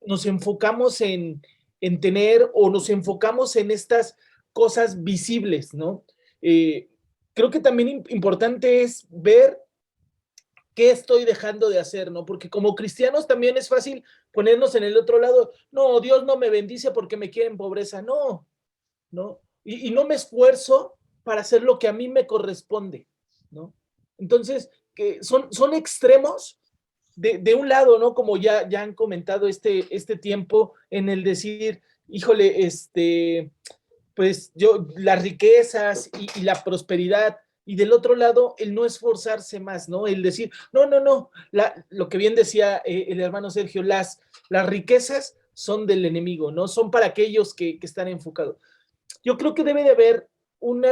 nos enfocamos en tener o nos enfocamos en estas cosas visibles, ¿no? Creo que también importante es ver qué estoy dejando de hacer, ¿no? Porque como cristianos también es fácil ponernos en el otro lado. No, Dios no me bendice porque me quiere en pobreza. No, ¿no? Y no me esfuerzo para hacer lo que a mí me corresponde, ¿no? Entonces, que son extremos de un lado, ¿no? Como ya han comentado este tiempo en el decir, híjole, pues las riquezas y la prosperidad, y del otro lado, el no esforzarse más, ¿no? El decir, no, lo que bien decía el hermano Sergio, las riquezas son del enemigo, ¿no? Son para aquellos que están enfocados. Yo creo que debe de haber un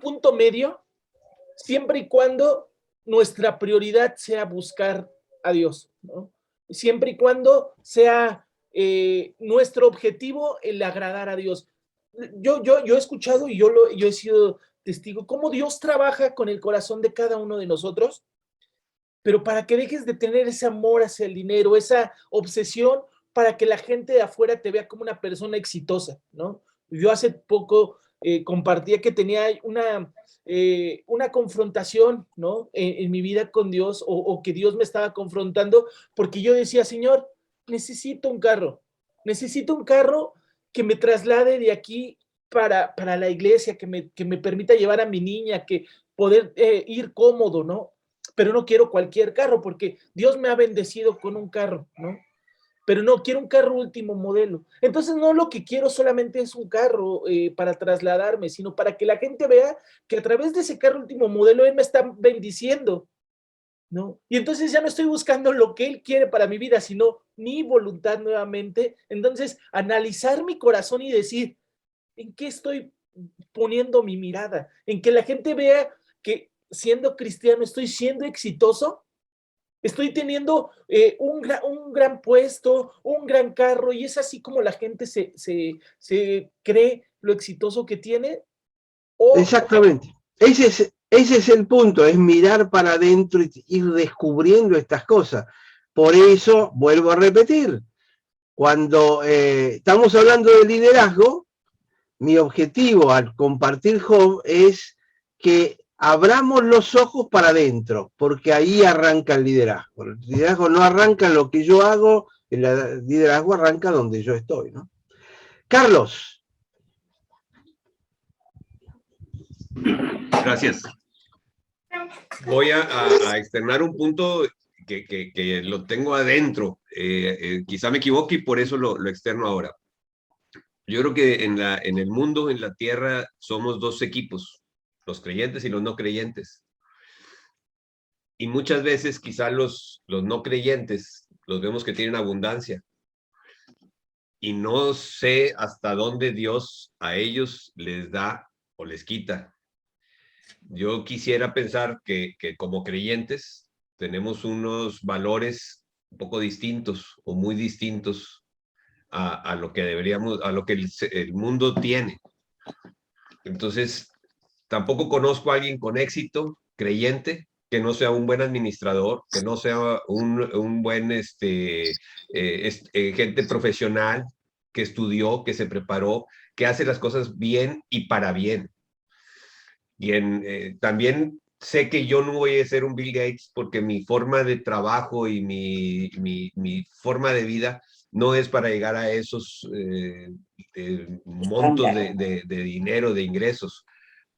punto medio, siempre y cuando nuestra prioridad sea buscar a Dios, ¿no? Siempre y cuando sea nuestro objetivo el agradar a Dios. Yo he escuchado y yo he sido testigo cómo Dios trabaja con el corazón de cada uno de nosotros, pero para que dejes de tener ese amor hacia el dinero, esa obsesión para que la gente de afuera te vea como una persona exitosa, ¿no? Yo hace poco compartía que tenía una confrontación, ¿no? En mi vida con Dios, o que Dios me estaba confrontando, porque yo decía, Señor, necesito un carro que me traslade de aquí para la iglesia, que me permita llevar a mi niña, que poder ir cómodo, ¿no? Pero no quiero cualquier carro, porque Dios me ha bendecido con un carro, ¿no? Pero no, quiero un carro último modelo. Entonces no, lo que quiero solamente es un carro para trasladarme, sino para que la gente vea que a través de ese carro último modelo Él me está bendiciendo, ¿no? Y entonces ya no estoy buscando lo que Él quiere para mi vida, sino mi voluntad nuevamente. Entonces, analizar mi corazón y decir, ¿en qué estoy poniendo mi mirada? En que la gente vea que siendo cristiano estoy siendo exitoso, estoy teniendo un gran puesto, un gran carro, y es así como la gente se cree lo exitoso que tiene. Exactamente. Ese es el punto, es mirar para adentro y ir descubriendo estas cosas. Por eso, vuelvo a repetir, Cuando estamos hablando de liderazgo, mi objetivo al compartir Job es que abramos los ojos para adentro, porque ahí arranca el liderazgo. El liderazgo no arranca en lo que yo hago, el liderazgo arranca donde yo estoy, ¿no? Carlos. Gracias. Voy a externar un punto que lo tengo adentro. Quizá me equivoque y por eso lo externo ahora. Yo creo que en el mundo, en la tierra, somos dos equipos, los creyentes y los no creyentes. Y muchas veces quizá los no creyentes los vemos que tienen abundancia. Y no sé hasta dónde Dios a ellos les da o les quita. Yo quisiera pensar que como creyentes tenemos unos valores un poco distintos o muy distintos a lo que deberíamos, a lo que el mundo tiene. Entonces, tampoco conozco a alguien con éxito, creyente, que no sea un buen administrador, que no sea un buen gente profesional, que estudió, que se preparó, que hace las cosas bien y para bien. Y también sé que yo no voy a ser un Bill Gates porque mi forma de trabajo y mi forma de vida no es para llegar a esos montos de dinero, de ingresos.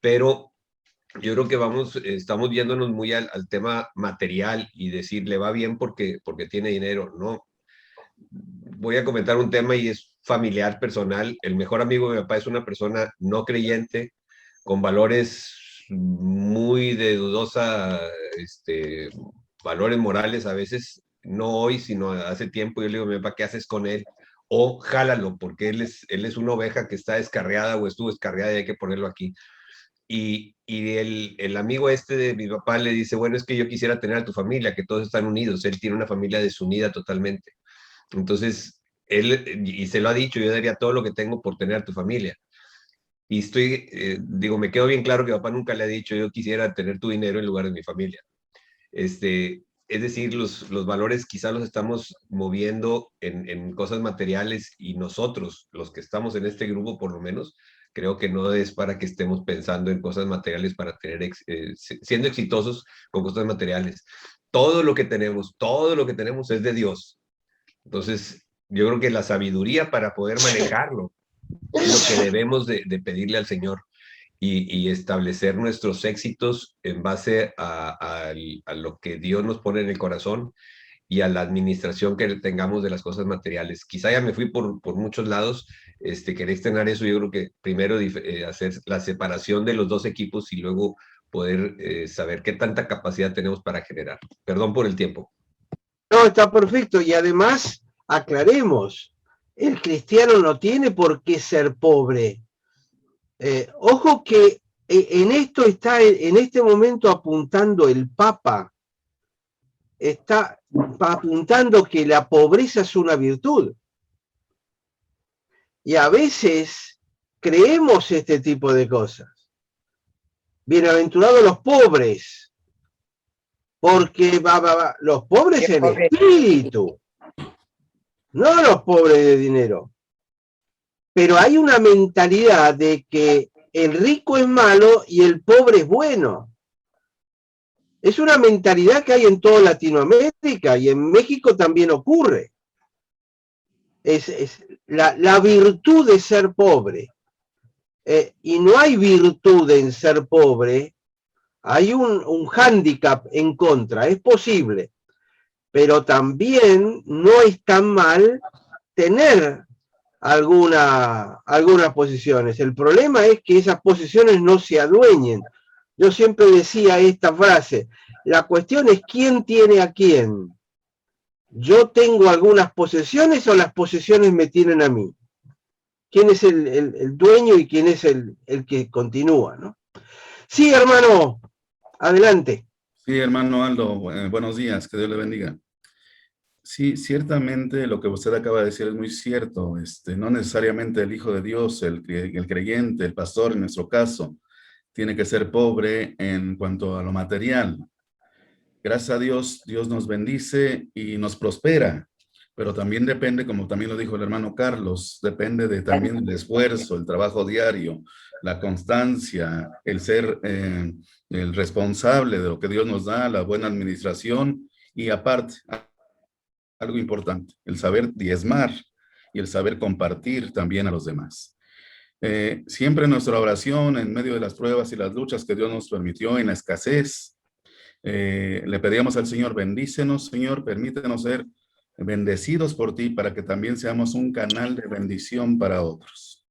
Pero yo creo que estamos viéndonos muy al tema material y decir, le va bien porque tiene dinero. No. Voy a comentar un tema y es familiar, personal. El mejor amigo de mi papá es una persona no creyente, con valores muy de dudosa, valores morales a veces, no hoy, sino hace tiempo. Yo le digo, mi papá, ¿qué haces con él? O jálalo, porque él es una oveja que está descarriada o estuvo descarriada y hay que ponerlo aquí. Y el amigo de mi papá le dice, bueno, es que yo quisiera tener a tu familia, que todos están unidos. Él tiene una familia desunida totalmente. Entonces, y se lo ha dicho, yo daría todo lo que tengo por tener a tu familia. Y me quedó bien claro que papá nunca le ha dicho, yo quisiera tener tu dinero en lugar de mi familia. Es decir, los valores quizás los estamos moviendo en cosas materiales y nosotros, los que estamos en este grupo por lo menos, creo que no es para que estemos pensando en cosas materiales para siendo exitosos con cosas materiales. Todo lo que tenemos es de Dios. Entonces, yo creo que la sabiduría para poder manejarlo es lo que debemos de pedirle al Señor y establecer nuestros éxitos en base a lo que Dios nos pone en el corazón y a la administración que tengamos de las cosas materiales. Quizá ya me fui por muchos lados, quería externar eso. Yo creo que primero hacer la separación de los dos equipos y luego poder saber qué tanta capacidad tenemos para generar. Perdón por el tiempo. No, está perfecto. Y además, aclaremos, el cristiano no tiene por qué ser pobre. Ojo que en esto está en este momento apuntando el Papa. Está apuntando que la pobreza es una virtud. Y a veces creemos este tipo de cosas. Bienaventurados los pobres, porque los pobres en espíritu, no los pobres de dinero. Pero hay una mentalidad de que el rico es malo y el pobre es bueno. Es una mentalidad que hay en toda Latinoamérica y en México también ocurre. Es la virtud de ser pobre. Y no hay virtud en ser pobre, hay un hándicap en contra, es posible. Pero también no es tan mal tener algunas posiciones. El problema es que esas posiciones no se adueñen. Yo siempre decía esta frase, la cuestión es quién tiene a quién. ¿Yo tengo algunas posesiones o las posesiones me tienen a mí? ¿Quién es el dueño y quién es el que continúa, ¿no? Sí, hermano, adelante. Sí, hermano Aldo, buenos días, que Dios le bendiga. Sí, ciertamente lo que usted acaba de decir es muy cierto. No necesariamente el Hijo de Dios, el creyente, el pastor en nuestro caso, tiene que ser pobre en cuanto a lo material. Gracias a Dios, Dios nos bendice y nos prospera. pero también depende, como también lo dijo el hermano Carlos, depende también del esfuerzo, el trabajo diario, la constancia, el ser el responsable de lo que Dios nos da, la buena administración y aparte, algo importante, el saber diezmar y el saber compartir también a los demás. Siempre en nuestra oración, en medio de las pruebas y las luchas que Dios nos permitió, en la escasez, le pedíamos al Señor, bendícenos, Señor, permítenos ser bendecidos por ti para que también seamos un canal de bendición para otros.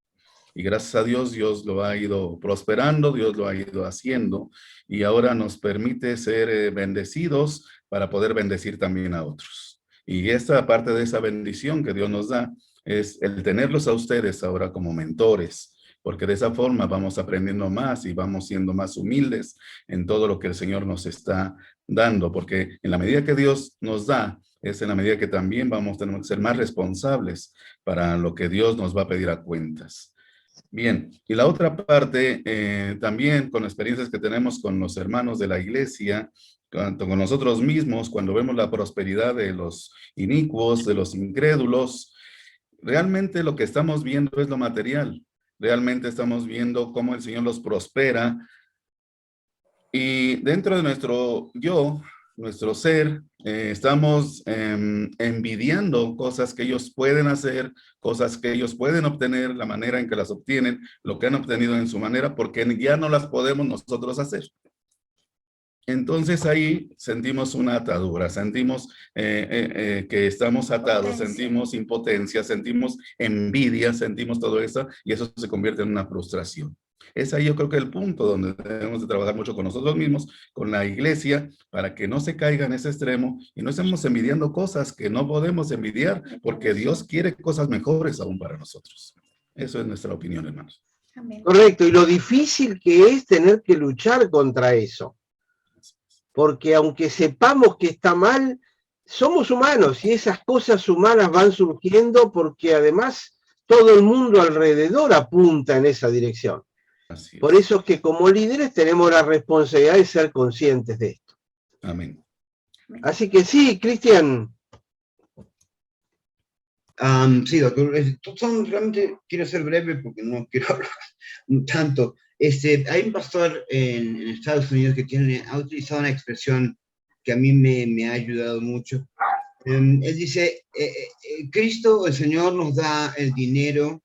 Y gracias a Dios, Dios lo ha ido prosperando, Dios lo ha ido haciendo y ahora nos permite ser bendecidos para poder bendecir también a otros. Y esta parte de esa bendición que Dios nos da es el tenerlos a ustedes ahora como mentores, porque de esa forma vamos aprendiendo más y vamos siendo más humildes en todo lo que el Señor nos está dando, porque en la medida que Dios nos da, es en la medida que también tenemos que ser más responsables para lo que Dios nos va a pedir a cuentas. Bien, y la otra parte, también con experiencias que tenemos con los hermanos de la iglesia, tanto con nosotros mismos, cuando vemos la prosperidad de los inicuos, de los incrédulos, realmente lo que estamos viendo es lo material. Realmente estamos viendo cómo el Señor los prospera. Y dentro de nuestro yo, nuestro ser, estamos envidiando cosas que ellos pueden hacer, cosas que ellos pueden obtener, la manera en que las obtienen, lo que han obtenido en su manera, porque ya no las podemos nosotros hacer. Entonces ahí sentimos una atadura, sentimos que estamos atados, sentimos impotencia, sentimos envidia, sentimos todo eso y eso se convierte en una frustración. Es ahí yo creo que el punto donde debemos de trabajar mucho con nosotros mismos, con la iglesia, para que no se caiga en ese extremo y no estemos envidiando cosas que no podemos envidiar porque Dios quiere cosas mejores aún para nosotros. Eso es nuestra opinión, hermanos. Correcto, y lo difícil que es tener que luchar contra eso. Porque aunque sepamos que está mal, somos humanos y esas cosas humanas van surgiendo porque además todo el mundo alrededor apunta en esa dirección. Por eso es que como líderes tenemos la responsabilidad de ser conscientes de esto. Amén. Así que sí, Cristian. Sí, doctor. Realmente quiero ser breve porque no quiero hablar tanto. Hay un pastor en Estados Unidos que ha utilizado una expresión que a mí me ha ayudado mucho. Él dice, Cristo, el Señor, nos da el dinero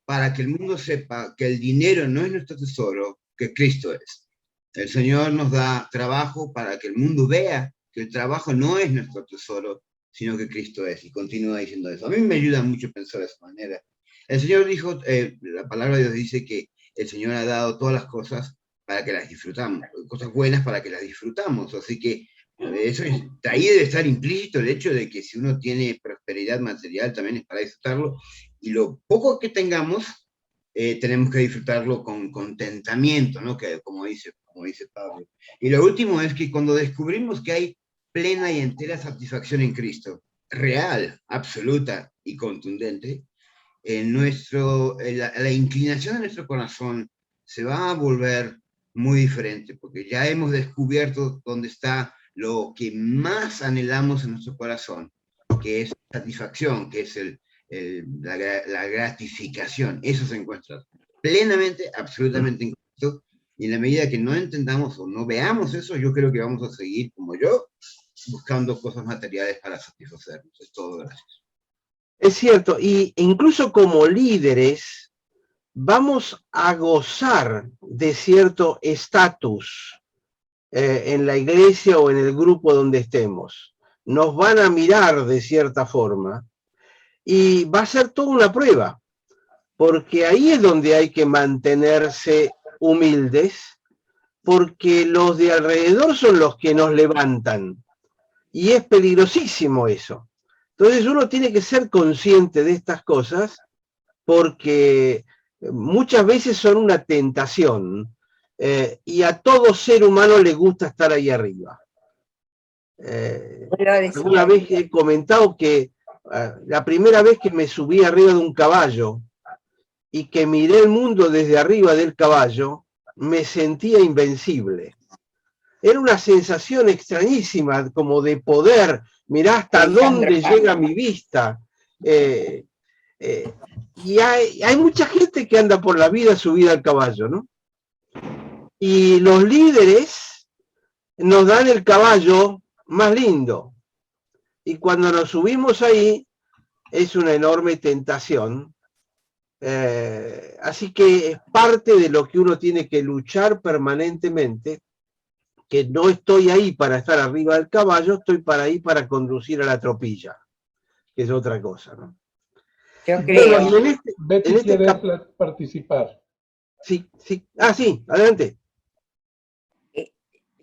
para que el mundo sepa que el dinero no es nuestro tesoro, que Cristo es. El Señor nos da trabajo para que el mundo vea que el trabajo no es nuestro tesoro, sino que Cristo es. Y continúa diciendo eso. A mí me ayuda mucho pensar de esa manera. El Señor dijo, la palabra de Dios dice que el Señor ha dado todas las cosas para que las disfrutamos, cosas buenas para que las disfrutamos. Así que eso ahí debe estar implícito el hecho de que si uno tiene prosperidad material también es para disfrutarlo. Y lo poco que tengamos, tenemos que disfrutarlo con contentamiento, ¿no? Que, como dice Pablo. Y lo último es que cuando descubrimos que hay plena y entera satisfacción en Cristo, real, absoluta y contundente, la inclinación de nuestro corazón se va a volver muy diferente, porque ya hemos descubierto dónde está lo que más anhelamos en nuestro corazón, que es satisfacción, que es la gratificación. Eso se encuentra plenamente, absolutamente en Cristo, y en la medida que no entendamos o no veamos eso, yo creo que vamos a seguir, como yo, buscando cosas materiales para satisfacernos. Es todo, gracias. Es cierto, y incluso como líderes vamos a gozar de cierto estatus en la iglesia o en el grupo donde estemos. Nos van a mirar de cierta forma y va a ser toda una prueba, porque ahí es donde hay que mantenerse humildes, porque los de alrededor son los que nos levantan y es peligrosísimo eso. Entonces uno tiene que ser consciente de estas cosas porque muchas veces son una tentación y a todo ser humano le gusta estar ahí arriba. Alguna vez he comentado que la primera vez que me subí arriba de un caballo y que miré el mundo desde arriba del caballo, me sentía invencible. Era una sensación extrañísima, como de poder, mirá hasta Alejandro dónde Magno. llega mi vista. Y hay mucha gente que anda por la vida subida al caballo, ¿no? Y los líderes nos dan el caballo más lindo. Y cuando nos subimos ahí, es una enorme tentación. Así que es parte de lo que uno tiene que luchar permanentemente, que no estoy ahí para estar arriba del caballo, estoy ahí para conducir a la tropilla, que es otra cosa, ¿no? Yo Bueno, creo, y Betty en este quiere participar. sí, sí. Ah, sí, adelante.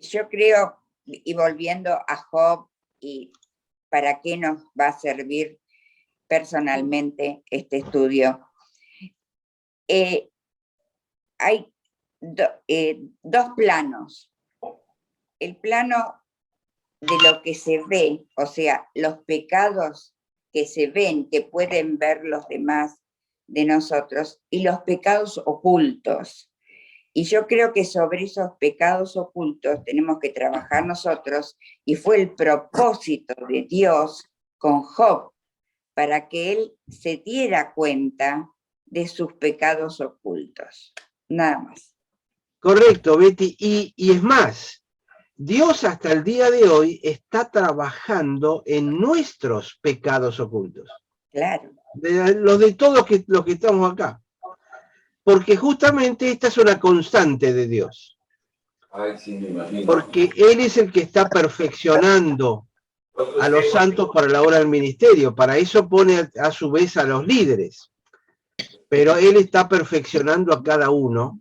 yo creo, y volviendo a Job, y para qué nos va a servir personalmente este estudio, hay dos planos. El plano de lo que se ve, o sea, los pecados que se ven, que pueden ver los demás de nosotros, y los pecados ocultos. Y yo creo que sobre esos pecados ocultos tenemos que trabajar nosotros, y fue el propósito de Dios con Job, para que él se diera cuenta de sus pecados ocultos. Nada más. Correcto, Betty. Y es más, Dios hasta el día de hoy está trabajando en nuestros pecados ocultos. Claro. Los de todos los que estamos acá. Porque justamente esta es una constante de Dios. Ay, sí, me imagino. Porque Él es el que está perfeccionando a los santos para la obra del ministerio. Para eso pone a su vez a los líderes. Pero Él está perfeccionando a cada uno.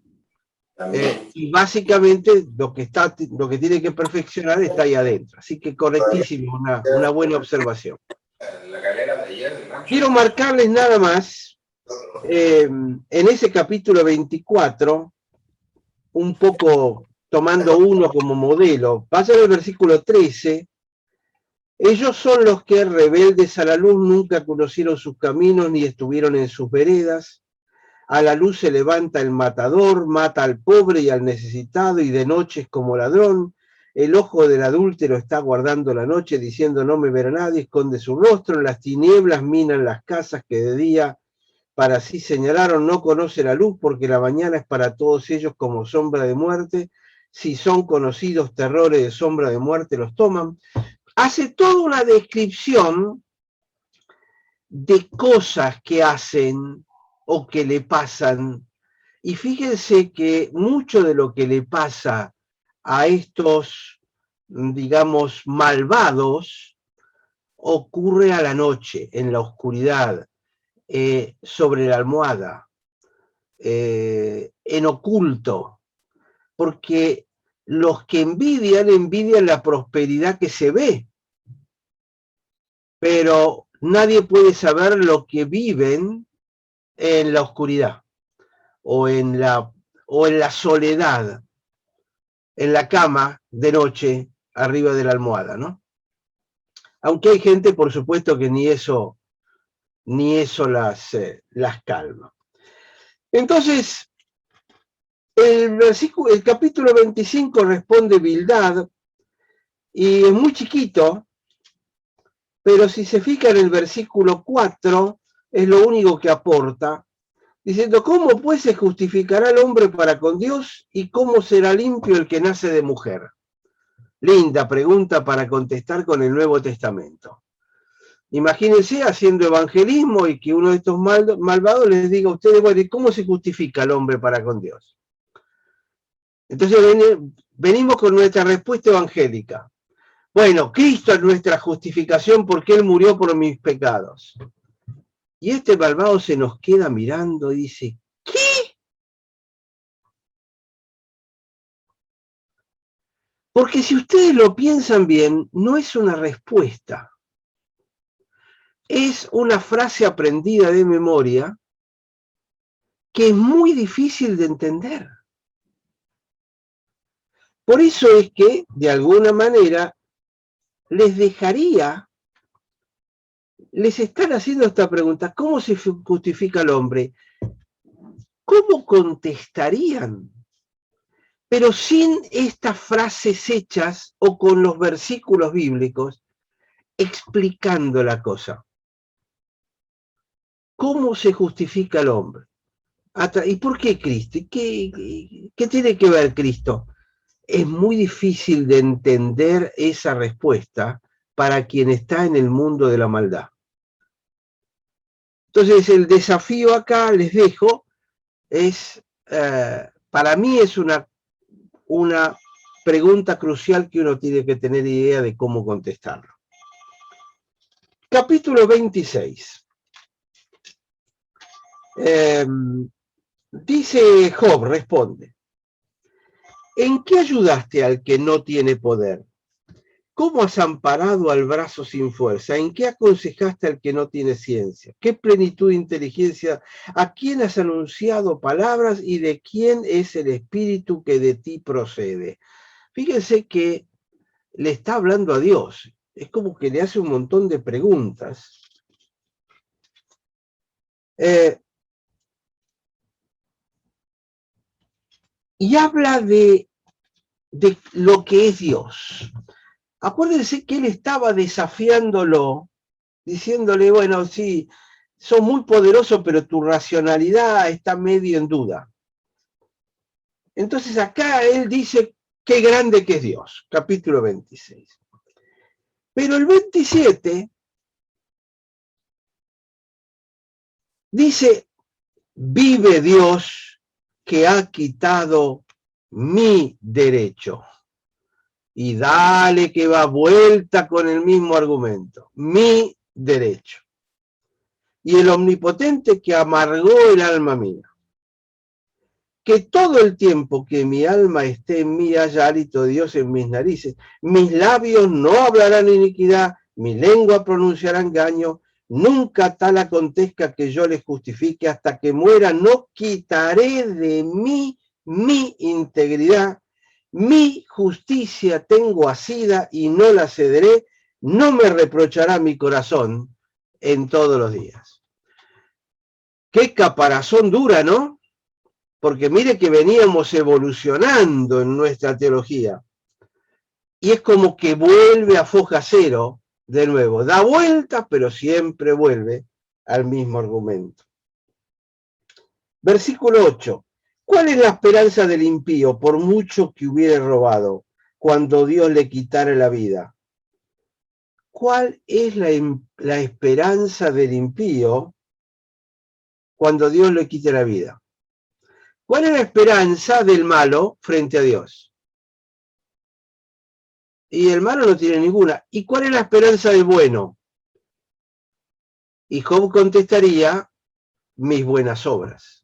Y básicamente lo que tiene que perfeccionar está ahí adentro. Así que correctísimo, una buena observación. Quiero marcarles nada más, en ese capítulo 24, un poco tomando uno como modelo, vayan al versículo 13. Ellos son los que, rebeldes a la luz, nunca conocieron sus caminos ni estuvieron en sus veredas. A la luz se levanta el matador, mata al pobre y al necesitado, y de noche es como ladrón. El ojo del adúltero está guardando la noche, diciendo no me verá nadie, esconde su rostro. En las tinieblas minan las casas que de día para sí señalaron. No conoce la luz, porque la mañana es para todos ellos como sombra de muerte. Si son conocidos terrores de sombra de muerte, los toman. Hace toda una descripción de cosas que hacen o que le pasan. Y fíjense que mucho de lo que le pasa a estos, digamos, malvados, ocurre a la noche, en la oscuridad, sobre la almohada, en oculto, porque los que envidian la prosperidad que se ve, pero nadie puede saber lo que viven en la oscuridad o en la soledad, en la cama de noche arriba de la almohada, ¿no? Aunque hay gente, por supuesto, que ni eso las calma. Entonces, el capítulo 25 responde Bildad, y es muy chiquito, pero si se fija en el versículo 4, es lo único que aporta, diciendo, ¿cómo pues se justificará el hombre para con Dios y cómo será limpio el que nace de mujer? Linda pregunta para contestar con el Nuevo Testamento. Imagínense haciendo evangelismo y que uno de estos malvados les diga a ustedes, bueno, ¿y cómo se justifica el hombre para con Dios? Entonces venimos con nuestra respuesta evangélica. Bueno, Cristo es nuestra justificación porque Él murió por mis pecados. Y este malvado se nos queda mirando y dice, ¿qué? Porque si ustedes lo piensan bien, no es una respuesta. Es una frase aprendida de memoria que es muy difícil de entender. Por eso es que, de alguna manera, les están haciendo esta pregunta, ¿cómo se justifica el hombre? ¿Cómo contestarían? Pero sin estas frases hechas o con los versículos bíblicos, explicando la cosa. ¿Cómo se justifica el hombre? ¿Y por qué Cristo? ¿Qué tiene que ver Cristo? Es muy difícil de entender esa respuesta para quien está en el mundo de la maldad. Entonces el desafío acá, les dejo, es, para mí es una pregunta crucial que uno tiene que tener idea de cómo contestarlo. Capítulo 26. Dice Job, responde: ¿en qué ayudaste al que no tiene poder? ¿Cómo has amparado al brazo sin fuerza? ¿En qué aconsejaste al que no tiene ciencia? ¿Qué plenitud de inteligencia? ¿A quién has anunciado palabras y de quién es el espíritu que de ti procede? Fíjense que le está hablando a Dios. Es como que le hace un montón de preguntas. Y habla de lo que es Dios. Acuérdense que él estaba desafiándolo, diciéndole, bueno, sí, sos muy poderoso, pero tu racionalidad está medio en duda. Entonces acá él dice, qué grande que es Dios, capítulo 26. Pero el 27 dice, vive Dios que ha quitado mi derecho. Y dale que va vuelta con el mismo argumento, mi derecho. Y el omnipotente que amargó el alma mía. Que todo el tiempo que mi alma esté en mí haya hálito de Dios en mis narices. Mis labios no hablarán iniquidad, mi lengua pronunciará engaño. Nunca tal acontezca que yo les justifique hasta que muera. No quitaré de mí mi integridad. Mi justicia tengo asida y no la cederé. No me reprochará mi corazón en todos los días. Qué caparazón dura, ¿no? Porque mire que veníamos evolucionando en nuestra teología. Y es como que vuelve a foja cero de nuevo. Da vueltas, pero siempre vuelve al mismo argumento. Versículo 8. ¿Cuál es la esperanza del impío por mucho que hubiere robado cuando Dios le quitara la vida? ¿Cuál es la esperanza del impío cuando Dios le quite la vida? ¿Cuál es la esperanza del malo frente a Dios? Y el malo no tiene ninguna. ¿Y cuál es la esperanza del bueno? Y Job contestaría, mis buenas obras,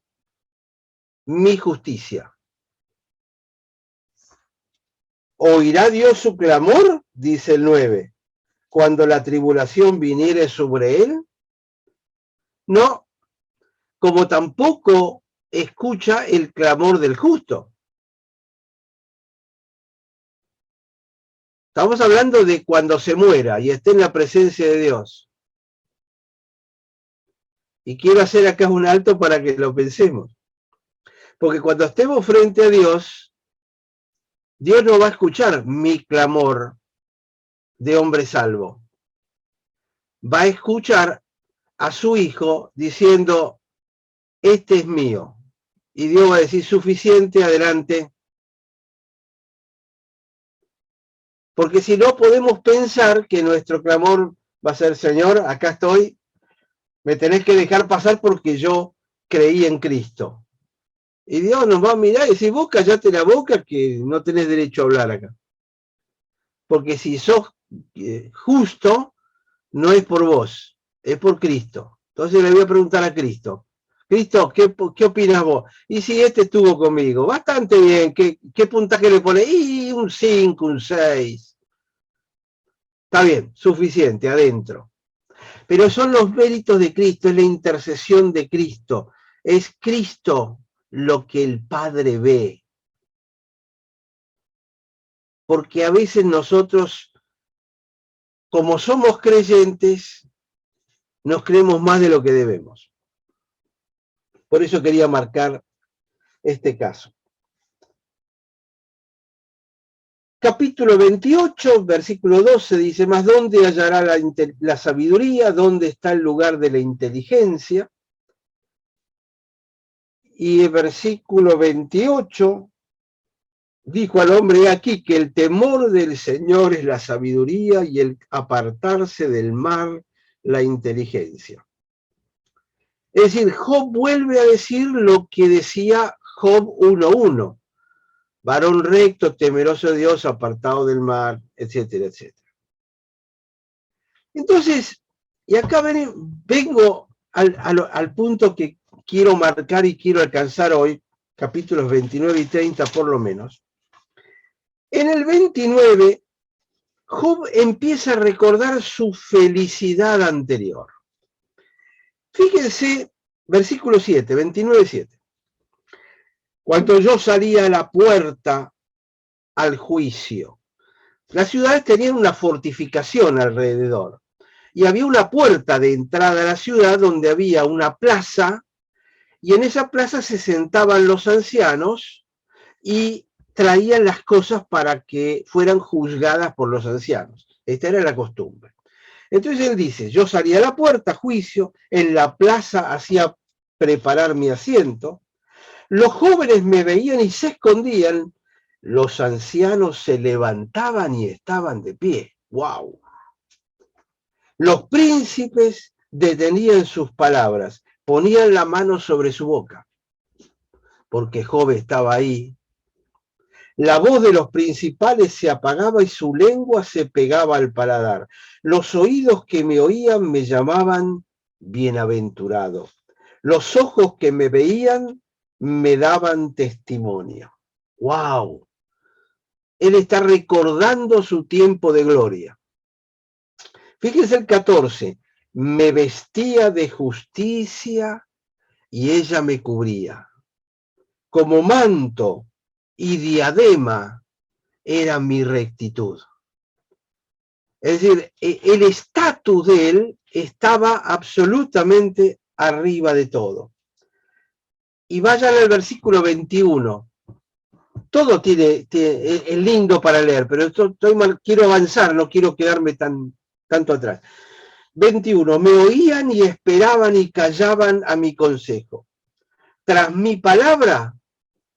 mi justicia. ¿Oirá Dios su clamor? Dice el 9. Cuando la tribulación viniere sobre él. No, como tampoco escucha el clamor del justo. Estamos hablando de cuando se muera y esté en la presencia de Dios. Y quiero hacer acá un alto para que lo pensemos. Porque cuando estemos frente a Dios, Dios no va a escuchar mi clamor de hombre salvo. Va a escuchar a su hijo diciendo, este es mío. Y Dios va a decir, suficiente, adelante. Porque si no, podemos pensar que nuestro clamor va a ser, Señor, acá estoy, me tenés que dejar pasar porque yo creí en Cristo. Y Dios nos va a mirar y decir, vos callate la boca que no tenés derecho a hablar acá. Porque si sos justo, no es por vos, es por Cristo. Entonces le voy a preguntar a Cristo. Cristo, ¿qué opinas vos? Y si este estuvo conmigo, bastante bien, ¿qué puntaje le pone? Y un 5, un 6. Está bien, suficiente, adentro. Pero son los méritos de Cristo, es la intercesión de Cristo. Es Cristo lo que el Padre ve. Porque a veces nosotros, como somos creyentes, nos creemos más de lo que debemos. Por eso quería marcar este caso. Capítulo 28, versículo 12, dice, ¿más dónde hallará la sabiduría? ¿Dónde está el lugar de la inteligencia? Y el versículo 28, dijo al hombre, he aquí que el temor del Señor es la sabiduría y el apartarse del mal la inteligencia. Es decir, Job vuelve a decir lo que decía Job 1:1. Varón recto, temeroso de Dios, apartado del mal, etcétera, etcétera. Entonces, y acá vengo al punto que quiero marcar y quiero alcanzar hoy, capítulos 29 y 30 por lo menos. En el 29, Job empieza a recordar su felicidad anterior. Fíjense, versículo 7, 29:7. Cuando yo salía a la puerta al juicio, las ciudades tenían una fortificación alrededor y había una puerta de entrada a la ciudad donde había una plaza y en esa plaza se sentaban los ancianos y traían las cosas para que fueran juzgadas por los ancianos. Esta era la costumbre. Entonces él dice, yo salía a la puerta a juicio, en la plaza hacía preparar mi asiento, los jóvenes me veían y se escondían, los ancianos se levantaban y estaban de pie. ¡Wow! Los príncipes detenían sus palabras, ponían la mano sobre su boca, porque Job estaba ahí. La voz de los principales se apagaba y su lengua se pegaba al paladar. Los oídos que me oían me llamaban bienaventurado. Los ojos que me veían me daban testimonio. ¡Wow! Él está recordando su tiempo de gloria. Fíjense el 14. Me vestía de justicia y ella me cubría. Como manto y diadema era mi rectitud. Es decir, el estatus de él estaba absolutamente arriba de todo. Y vayan al versículo 21. Todo es lindo para leer, pero quiero avanzar, no quiero quedarme tanto atrás. 21. Me oían y esperaban y callaban a mi consejo. Tras mi palabra,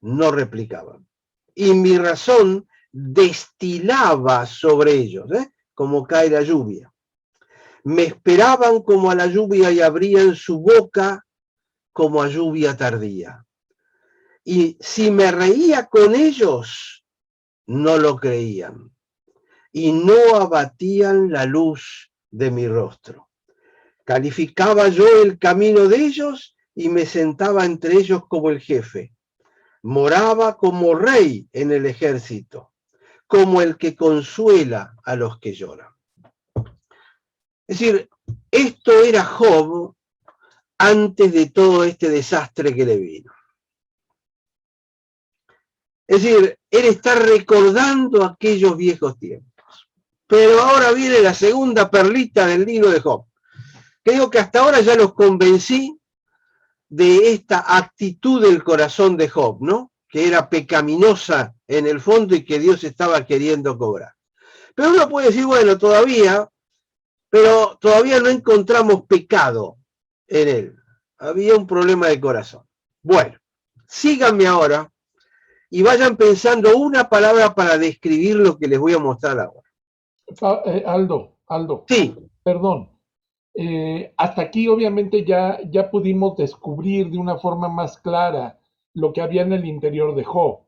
no replicaban. Y mi razón destilaba sobre ellos, como cae la lluvia. Me esperaban como a la lluvia y abrían su boca como a lluvia tardía. Y si me reía con ellos, no lo creían. Y no abatían la luz de mi rostro. Calificaba yo el camino de ellos y me sentaba entre ellos como el jefe. Moraba como rey en el ejército, como el que consuela a los que lloran. Es decir, esto era Job antes de todo este desastre que le vino. Es decir, él está recordando aquellos viejos tiempos. Pero ahora viene la segunda perlita del libro de Job. Creo que hasta ahora ya los convencí de esta actitud del corazón de Job, ¿no? Que era pecaminosa en el fondo y que Dios estaba queriendo cobrar. Pero uno puede decir, bueno, pero todavía no encontramos pecado en él. Había un problema de corazón. Bueno, síganme ahora y vayan pensando una palabra para describir lo que les voy a mostrar ahora. Aldo. Sí. Perdón. Hasta aquí obviamente ya pudimos descubrir de una forma más clara lo que había en el interior de Job.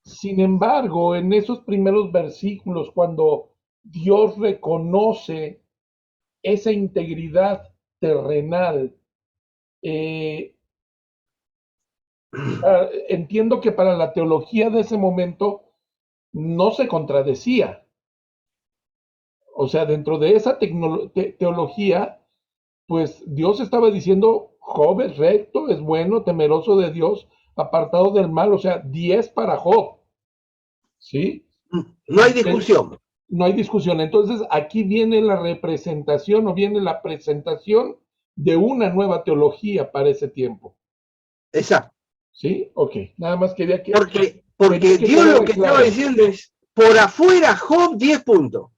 Sin embargo, en esos primeros versículos, cuando Dios reconoce esa integridad terrenal, entiendo que para la teología de ese momento no se contradecía. O sea, dentro de esa teología, pues Dios estaba diciendo, Job es recto, es bueno, temeroso de Dios, apartado del mal, o sea, 10 para Job. ¿Sí? No hay discusión. No hay discusión. Entonces, aquí viene la representación o viene la presentación de una nueva teología para ese tiempo. Exacto. ¿Sí? Ok. Nada más quería que... Porque Dios lo que estaba diciendo es, por afuera Job 10 puntos.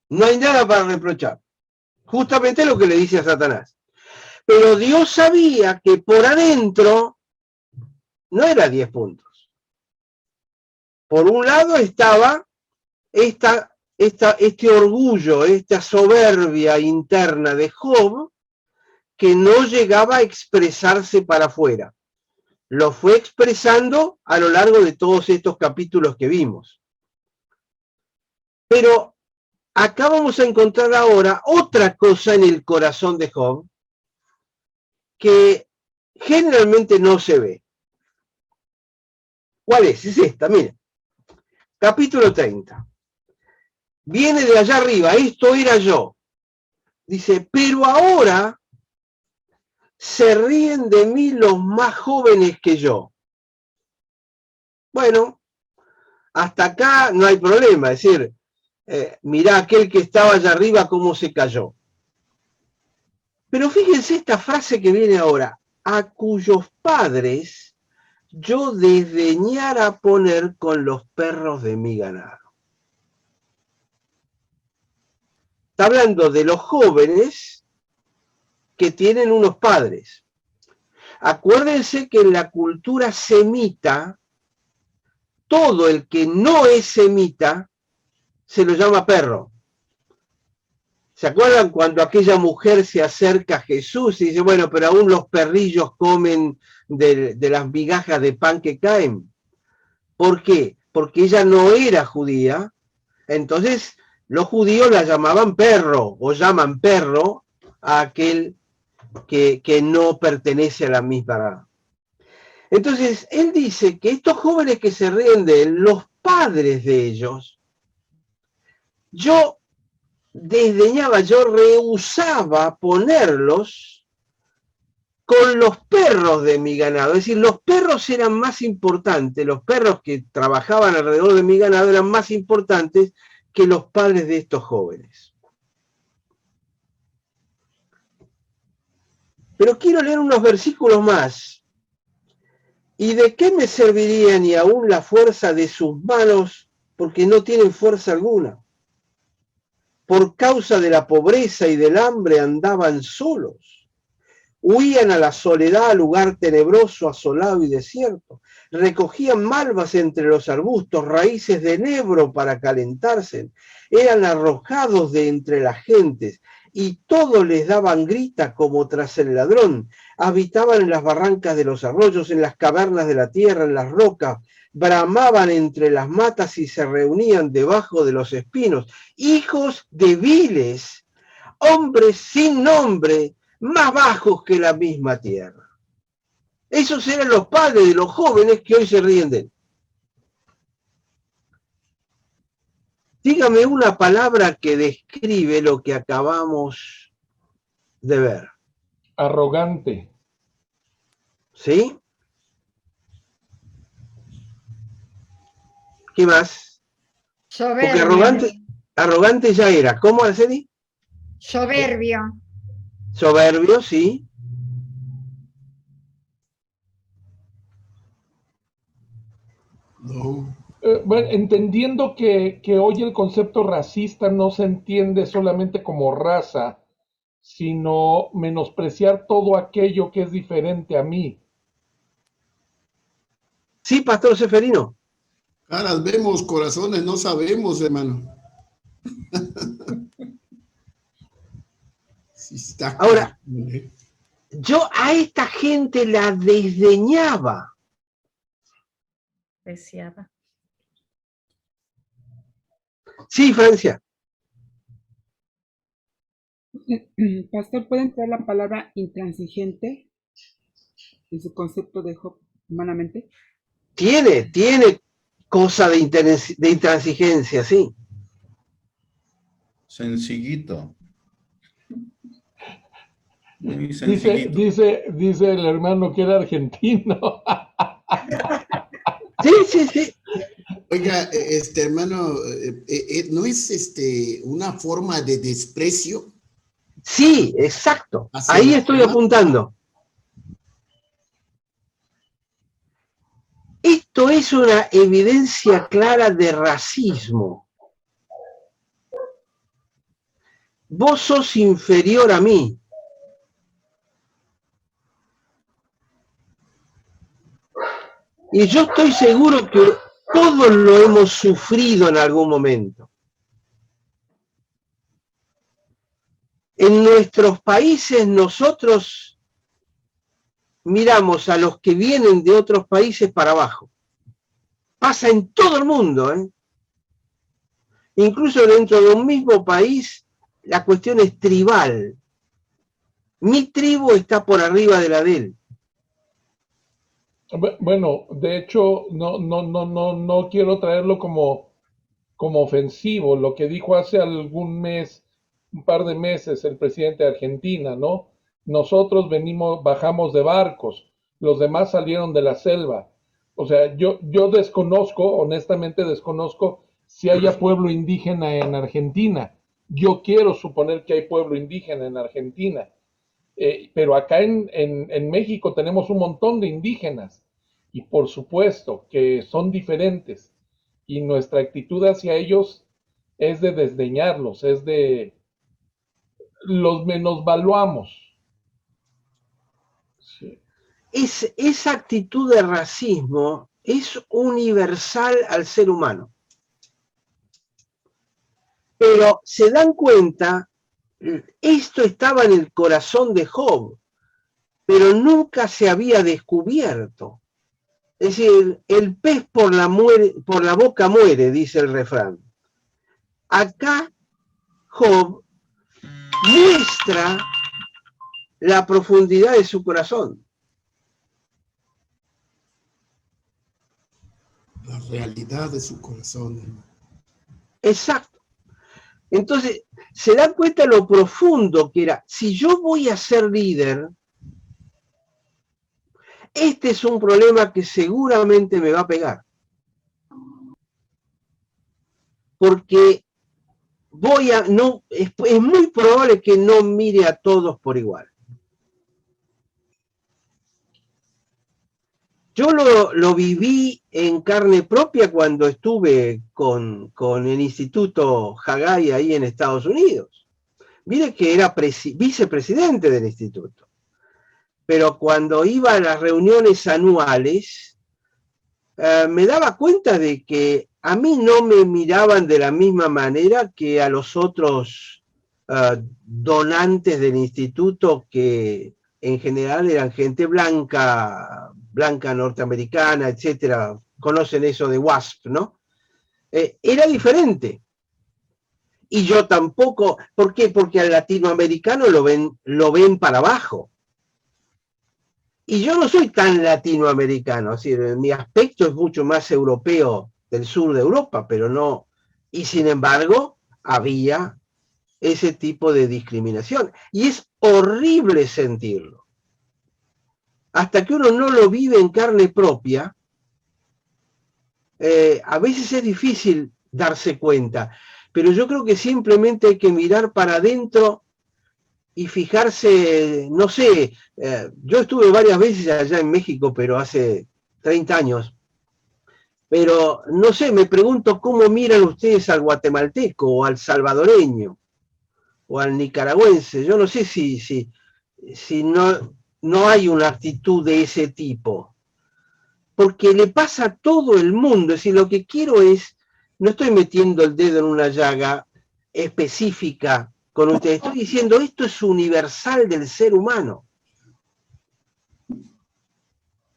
No hay nada para reprochar. Justamente lo que le dice a Satanás. Pero Dios sabía que por adentro no era 10 puntos. Por un lado estaba este orgullo, esta soberbia interna de Job, que no llegaba a expresarse para afuera. Lo fue expresando a lo largo de todos estos capítulos que vimos. Pero acá vamos a encontrar ahora otra cosa en el corazón de Job que generalmente no se ve. ¿Cuál es? Es esta, miren. Capítulo 30. Viene de allá arriba, esto era yo. Dice, pero ahora se ríen de mí los más jóvenes que yo. Bueno, hasta acá no hay problema, es decir, mirá aquel que estaba allá arriba cómo se cayó. Pero fíjense esta frase que viene ahora, a cuyos padres yo desdeñara poner con los perros de mi ganado. Está hablando de los jóvenes que tienen unos padres. Acuérdense que en la cultura semita, todo el que no es semita se lo llama perro. ¿Se acuerdan cuando aquella mujer se acerca a Jesús y dice, bueno, pero aún los perrillos comen de las migajas de pan que caen? ¿Por qué? Porque ella no era judía, entonces los judíos la llamaban perro, o llaman perro a aquel que no pertenece a la misma. Entonces, él dice que estos jóvenes que se ríen de él, los padres de ellos, yo desdeñaba, yo rehusaba ponerlos con los perros de mi ganado. Es decir, los perros eran más importantes, los perros que trabajaban alrededor de mi ganado eran más importantes que los padres de estos jóvenes. Pero quiero leer unos versículos más. ¿Y de qué me serviría ni aún la fuerza de sus manos, porque no tienen fuerza alguna? Por causa de la pobreza y del hambre andaban solos. Huían a la soledad, al lugar tenebroso, asolado y desierto. Recogían malvas entre los arbustos, raíces de enebro para calentarse. Eran arrojados de entre las gentes, y todos les daban grita como tras el ladrón. Habitaban en las barrancas de los arroyos, en las cavernas de la tierra, en las rocas. Bramaban entre las matas y se reunían debajo de los espinos. Hijos de viles, hombres sin nombre, más bajos que la misma tierra. Esos eran los padres de los jóvenes que hoy se ríen de él. Dígame una palabra que describe lo que acabamos de ver. Arrogante. ¿Sí? ¿Qué más? Soberbio. Porque arrogante ya era. ¿Cómo, Araceli? Soberbio. Soberbio, sí. No. Bueno, entendiendo que hoy el concepto racista no se entiende solamente como raza, sino menospreciar todo aquello que es diferente a mí. Sí, Pastor Seferino. Caras vemos, corazones no sabemos, hermano. Sí está. Ahora, yo a esta gente la desdeñaba. Deseaba. Sí, Francia. Pastor, ¿puede entrar la palabra intransigente en su concepto de Job humanamente? Tiene cosa de intransigencia, sí. Sencillito. Muy sencillito. Dice el hermano que era argentino. Sí. Oiga, hermano, ¿no es una forma de desprecio? Sí, exacto. Ahí estoy apuntando. Esto es una evidencia clara de racismo. Vos sos inferior a mí. Y yo estoy seguro que todos lo hemos sufrido en algún momento. En nuestros países nosotros miramos a los que vienen de otros países para abajo. Pasa en todo el mundo, ¿eh? Incluso dentro de un mismo país, la cuestión es tribal. Mi tribu está por arriba de la de él. Bueno, de hecho, no quiero traerlo como ofensivo, lo que dijo hace algún mes, un par de meses, el presidente de Argentina, ¿no? Nosotros bajamos de barcos, los demás salieron de la selva. O sea, yo desconozco, honestamente desconozco, si haya pueblo indígena en Argentina. Yo quiero suponer que hay pueblo indígena en Argentina. Pero acá en México tenemos un montón de indígenas y por supuesto que son diferentes y nuestra actitud hacia ellos es de desdeñarlos, es de los menosvaluamos. Sí. Esa actitud de racismo es universal al ser humano. Pero se dan cuenta, esto estaba en el corazón de Job, pero nunca se había descubierto. Es decir, el pez por la boca muere, dice el refrán. Acá Job muestra la profundidad de su corazón. La realidad de su corazón, hermano. Exacto. Entonces, se dan cuenta lo profundo que era. Si yo voy a ser líder, este es un problema que seguramente me va a pegar. Porque es muy probable que no mire a todos por igual. Yo lo viví en carne propia cuando estuve con el Instituto Haggai ahí en Estados Unidos. Mire que era vicepresidente del instituto. Pero cuando iba a las reuniones anuales, me daba cuenta de que a mí no me miraban de la misma manera que a los otros donantes del instituto, que en general eran gente blanca norteamericana, etcétera. Conocen eso de WASP, ¿no? Era diferente. Y yo tampoco. ¿Por qué? Porque al latinoamericano lo ven para abajo. Y yo no soy tan latinoamericano, es decir, mi aspecto es mucho más europeo del sur de Europa, pero no. Y sin embargo, había ese tipo de discriminación. Y es horrible sentirlo. Hasta que uno no lo vive en carne propia, a veces es difícil darse cuenta. Pero yo creo que simplemente hay que mirar para adentro y fijarse, no sé, yo estuve varias veces allá en México, pero hace 30 años. Pero no sé, me pregunto cómo miran ustedes al guatemalteco o al salvadoreño o al nicaragüense. Yo no sé si no hay una actitud de ese tipo. Porque le pasa a todo el mundo. Es decir, lo que quiero es, no estoy metiendo el dedo en una llaga específica con ustedes, estoy diciendo, esto es universal del ser humano.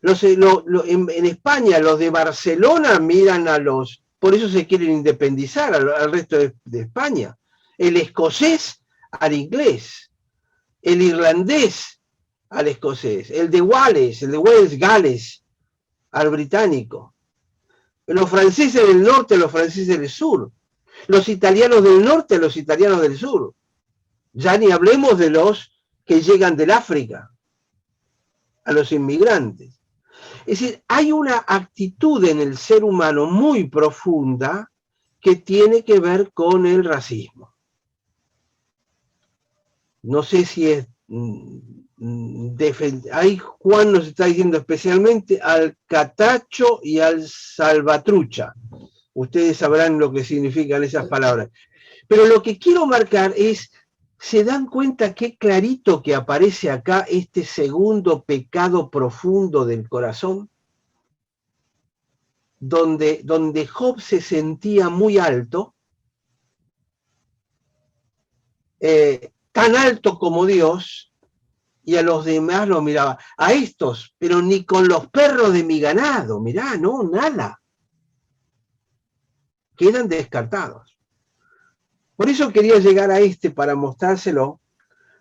En España, los de Barcelona miran por eso se quieren independizar al resto de España. El escocés al inglés, el irlandés al escocés, el de Wales, Gales, al británico. Los franceses del norte, los franceses del sur. Los italianos del norte, los italianos del sur. Ya ni hablemos de los que llegan del África, a los inmigrantes. Es decir, hay una actitud en el ser humano muy profunda que tiene que ver con el racismo. No sé si es ahí Juan nos está diciendo especialmente al catacho y al salvatrucha. Ustedes sabrán lo que significan esas palabras. Pero lo que quiero marcar es, ¿se dan cuenta qué clarito que aparece acá este segundo pecado profundo del corazón? Donde Job se sentía muy alto, tan alto como Dios, y a los demás lo miraba. A estos, pero ni con los perros de mi ganado, mirá, no, nada. Quedan descartados. Por eso quería llegar a este para mostrárselo.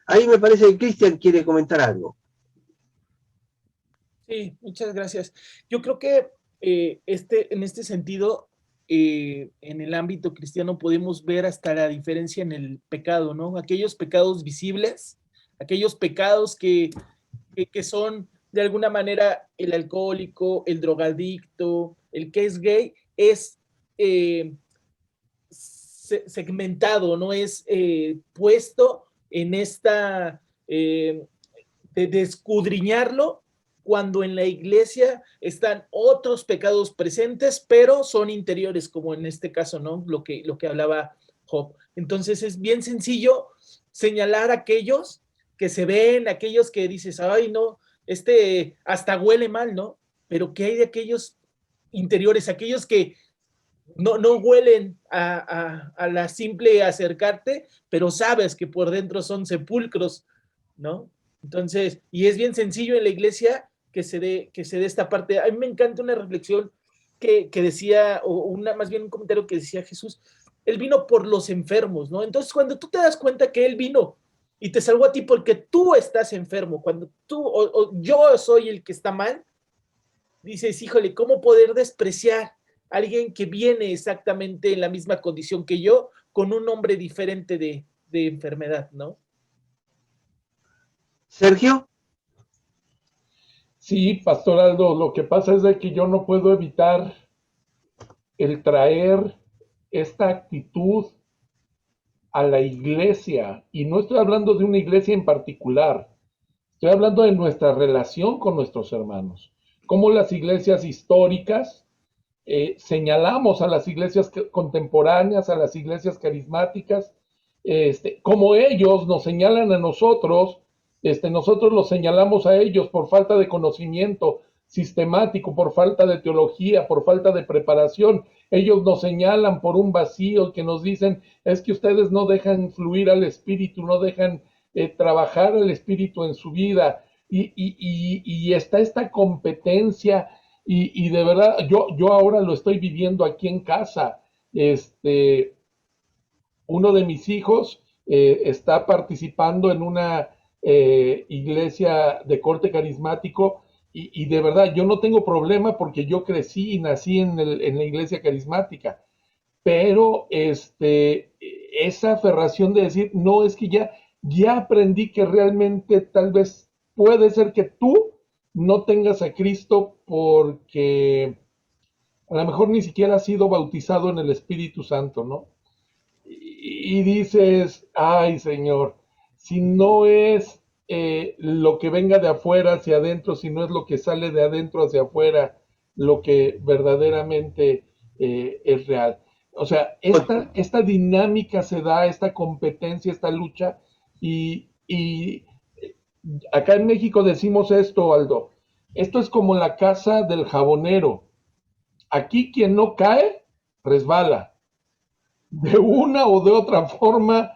Ahí me parece que Cristian quiere comentar algo. Sí, muchas gracias. Yo creo que en este sentido, en el ámbito cristiano podemos ver hasta la diferencia en el pecado, ¿no? Aquellos pecados visibles, aquellos pecados que son de alguna manera el alcohólico, el drogadicto, el que es gay, es segmentado, ¿no? Es puesto en esta de escudriñarlo, cuando en la iglesia están otros pecados presentes, pero son interiores, como en este caso, ¿no? Lo que hablaba Job. Entonces es bien sencillo señalar a aquellos que se ven, aquellos que dices, ay, no, hasta huele mal, ¿no? Pero ¿qué hay de aquellos interiores, aquellos que no huelen a la simple acercarte, pero sabes que por dentro son sepulcros, ¿no? Entonces, y es bien sencillo en la iglesia que se dé esta parte. A mí me encanta una reflexión que decía, o más bien un comentario que decía Jesús, Él vino por los enfermos, ¿no? Entonces, cuando tú te das cuenta que Él vino y te salvó a ti porque tú estás enfermo, cuando tú o yo soy el que está mal, dices, híjole, ¿cómo poder despreciar a alguien que viene exactamente en la misma condición que yo, con un nombre diferente de enfermedad, ¿no? Sergio. Sí, Pastor Aldo, lo que pasa es de que yo no puedo evitar el traer esta actitud a la iglesia, y no estoy hablando de una iglesia en particular, estoy hablando de nuestra relación con nuestros hermanos, como las iglesias históricas señalamos a las iglesias contemporáneas, a las iglesias carismáticas, como ellos nos señalan a nosotros, nosotros los señalamos a ellos por falta de conocimiento sistemático, por falta de teología, por falta de preparación. Ellos nos señalan por un vacío que nos dicen, es que ustedes no dejan fluir al Espíritu, no dejan trabajar al Espíritu en su vida, y está esta competencia, y de verdad, yo ahora lo estoy viviendo aquí en casa. Uno de mis hijos está participando en una iglesia de corte carismático, y de verdad, yo no tengo problema porque yo crecí y nací en la iglesia carismática, pero esa aferración de decir, no, es que ya aprendí que realmente tal vez puede ser que tú no tengas a Cristo porque a lo mejor ni siquiera has sido bautizado en el Espíritu Santo, ¿no? Y dices, ay, Señor, si no es lo que venga de afuera hacia adentro, si no es lo que sale de adentro hacia afuera, lo que verdaderamente es real. O sea, esta dinámica se da, esta competencia, esta lucha, y acá en México decimos esto, Aldo, esto es como la casa del jabonero. Aquí quien no cae, resbala. De una o de otra forma,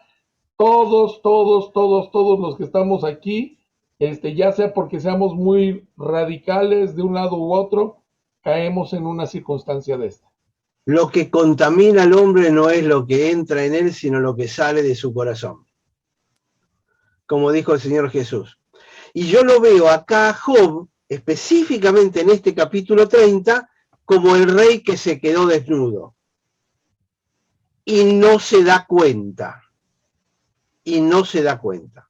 todos los que estamos aquí, ya sea porque seamos muy radicales de un lado u otro, caemos en una circunstancia de esta. Lo que contamina al hombre no es lo que entra en él, sino lo que sale de su corazón, como dijo el Señor Jesús. Y yo lo veo acá a Job, específicamente en este capítulo 30, como el rey que se quedó desnudo. Y no se da cuenta. Y no se da cuenta.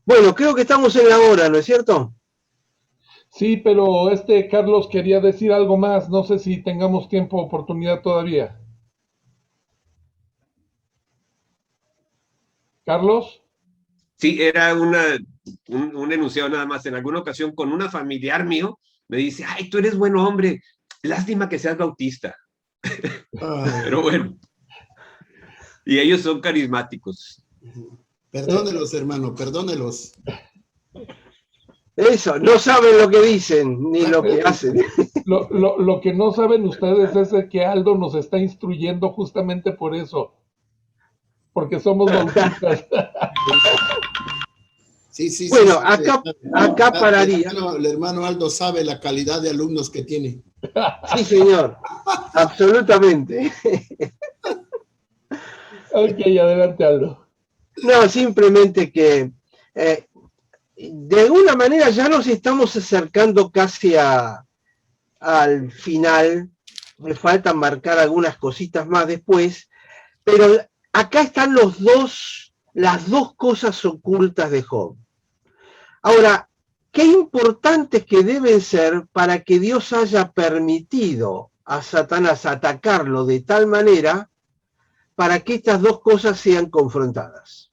Bueno, creo que estamos en la hora, ¿no es cierto? Sí, pero Carlos quería decir algo más. No sé si tengamos tiempo, oportunidad todavía. Carlos. Sí, era un enunciado nada más. En alguna ocasión con una familiar mío me dice, ay, tú eres buen hombre, lástima que seas bautista. Pero bueno, y ellos son carismáticos. Perdónelos, hermano, perdónelos. Eso, no saben lo que dicen ni lo que hacen. Lo que no saben ustedes es que Aldo nos está instruyendo justamente por eso, porque somos bautistas. Sí, bueno, sí, acá pararía. El hermano Aldo sabe la calidad de alumnos que tiene. Sí, señor, absolutamente. Ok, adelante, Aldo. No, simplemente que de alguna manera ya nos estamos acercando casi al final. Me falta marcar algunas cositas más después, pero acá están las dos cosas ocultas de Job. Ahora, qué importantes que deben ser para que Dios haya permitido a Satanás atacarlo de tal manera para que estas dos cosas sean confrontadas.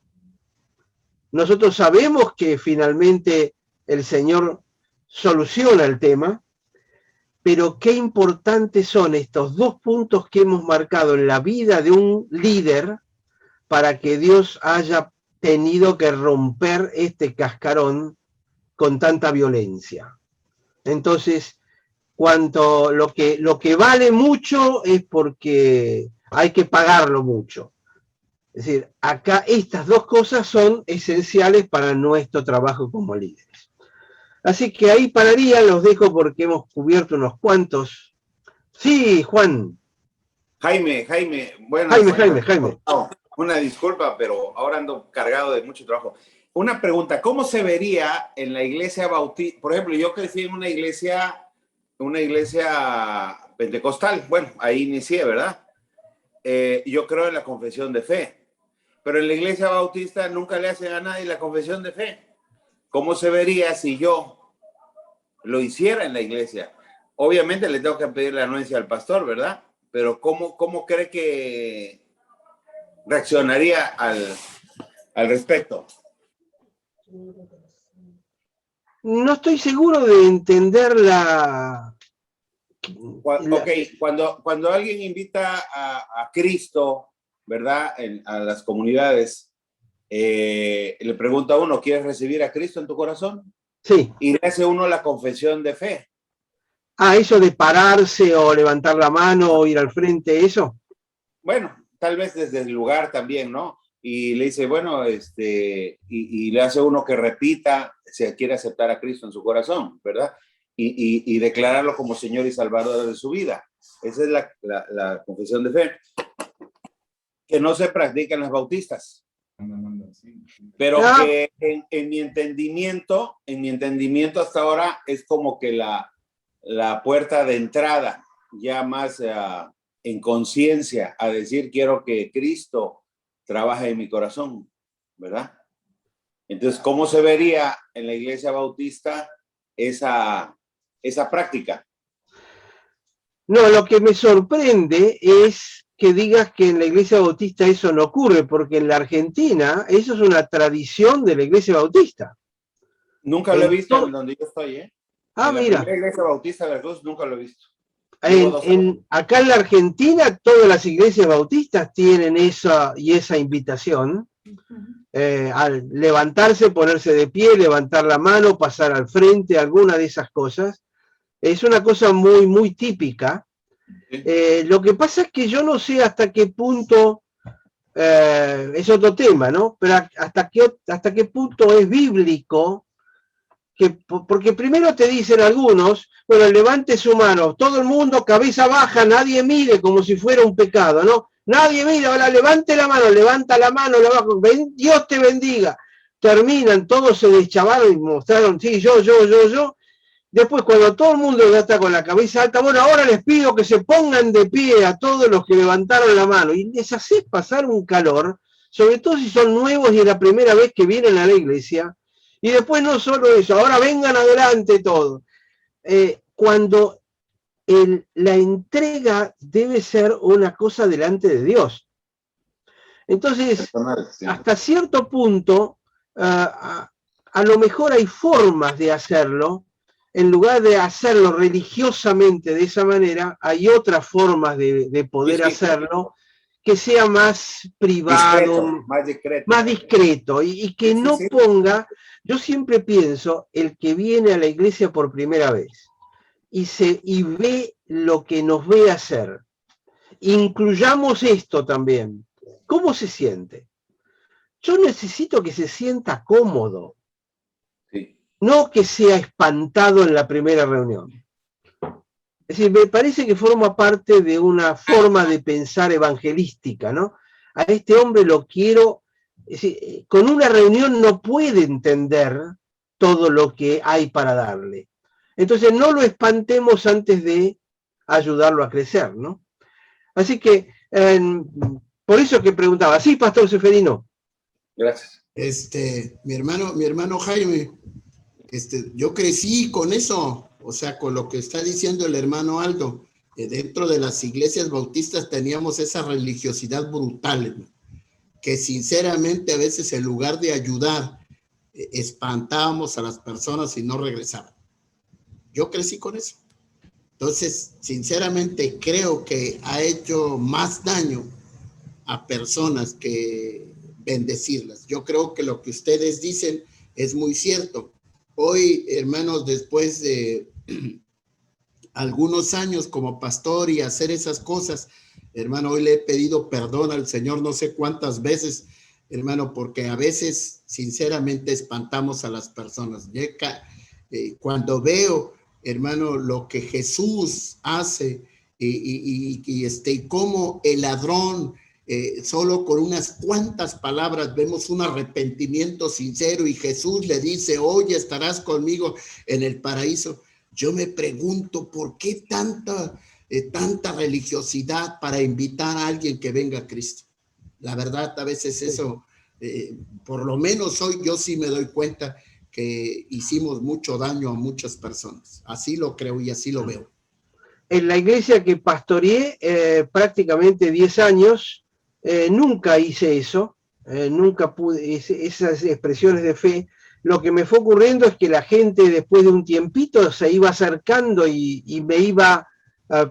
Nosotros sabemos que finalmente el Señor soluciona el tema, pero qué importantes son estos dos puntos que hemos marcado en la vida de un líder para que Dios haya tenido que romper este cascarón con tanta violencia. Entonces, lo que vale mucho es porque hay que pagarlo mucho. Es decir, acá estas dos cosas son esenciales para nuestro trabajo como líderes. Así que ahí pararía, los dejo porque hemos cubierto unos cuantos. Sí, Juan. Jaime, bueno. Jaime. Una disculpa, pero ahora ando cargado de mucho trabajo. Una pregunta, ¿cómo se vería en la iglesia bautista? Por ejemplo, yo crecí en una iglesia pentecostal. Bueno, ahí inicié, ¿verdad? Yo creo en la confesión de fe. Pero en la iglesia bautista nunca le hacen a nadie la confesión de fe. ¿Cómo se vería si yo lo hiciera en la iglesia? Obviamente le tengo que pedir la anuencia al pastor, ¿verdad? Pero ¿cómo cree que reaccionaría al respecto? No estoy seguro de entender Ok, cuando alguien invita a Cristo, ¿verdad? A las comunidades, le pregunta a uno, ¿quieres recibir a Cristo en tu corazón? Sí. Y le hace uno la confesión de fe. Ah, eso de pararse o levantar la mano o ir al frente, ¿eso? Bueno, tal vez desde el lugar también, ¿no? Y le dice, bueno, y le hace uno que repita si quiere aceptar a Cristo en su corazón, ¿verdad? Y declararlo como Señor y Salvador de su vida. Esa es la confesión de fe, que no se practica en las bautistas. Pero que en mi entendimiento hasta ahora es como que la puerta de entrada, ya más en conciencia, a decir, quiero que Cristo trabaje en mi corazón, ¿verdad? Entonces, ¿cómo se vería en la iglesia bautista esa práctica? No, lo que me sorprende es que digas que en la iglesia bautista eso no ocurre, porque en la Argentina eso es una tradición de la iglesia bautista. Nunca lo he visto en donde yo estoy, ¿eh? Ah, en la mira. primera iglesia bautista de la Cruz nunca lo he visto. Acá en la Argentina todas las iglesias bautistas tienen esa invitación. Al levantarse, ponerse de pie, levantar la mano, pasar al frente, alguna de esas cosas. Es una cosa muy, muy típica. Lo que pasa es que yo no sé hasta qué punto, es otro tema, ¿no? Pero hasta qué punto es bíblico, porque primero te dicen algunos, bueno, levante su mano, todo el mundo cabeza baja, nadie mire como si fuera un pecado, ¿no? Nadie mira, ahora levante la mano, levanta la mano, Dios te bendiga. Terminan, todos se deschavaron y mostraron, sí, yo. Después, cuando todo el mundo ya está con la cabeza alta, bueno, ahora les pido que se pongan de pie a todos los que levantaron la mano. Y les haces pasar un calor, sobre todo si son nuevos y es la primera vez que vienen a la iglesia. Y después no solo eso, ahora vengan adelante todos. Cuando la entrega debe ser una cosa delante de Dios. Entonces, hasta cierto punto, a lo mejor hay formas de hacerlo. En lugar de hacerlo religiosamente de esa manera, hay otras formas de poder hacerlo que sea más privado, más discreto y que no ponga. Yo siempre pienso, el que viene a la iglesia por primera vez y ve lo que nos ve hacer, incluyamos esto también. ¿Cómo se siente? Yo necesito que se sienta cómodo. No que sea espantado en la primera reunión. Es decir, me parece que forma parte de una forma de pensar evangelística, ¿no? A este hombre lo quiero, es decir, con una reunión no puede entender todo lo que hay para darle. Entonces no lo espantemos antes de ayudarlo a crecer, ¿no? Así que, por eso que preguntaba. Sí, Pastor Seferino. Gracias. Mi hermano Jaime, yo crecí con eso, o sea, con lo que está diciendo el hermano Aldo. Dentro de las iglesias bautistas teníamos esa religiosidad brutal, que sinceramente a veces en lugar de ayudar, espantábamos a las personas y no regresaban. Yo crecí con eso. Entonces, sinceramente creo que ha hecho más daño a personas que bendecirlas. Yo creo que lo que ustedes dicen es muy cierto. Hoy, hermanos, después de algunos años como pastor y hacer esas cosas, hermano, hoy le he pedido perdón al Señor no sé cuántas veces, hermano, porque a veces, sinceramente, espantamos a las personas. Cuando veo, hermano, lo que Jesús hace y cómo el ladrón, solo con unas cuantas palabras vemos un arrepentimiento sincero y Jesús le dice, hoy estarás conmigo en el paraíso. Yo me pregunto, ¿por qué tanta religiosidad para invitar a alguien que venga a Cristo? La verdad, a veces eso, por lo menos hoy yo sí me doy cuenta que hicimos mucho daño a muchas personas. Así lo creo y así lo veo. En la iglesia que pastoreé prácticamente 10 años, nunca hice eso, nunca pude, esas expresiones de fe. Lo que me fue ocurriendo es que la gente después de un tiempito se iba acercando y me iba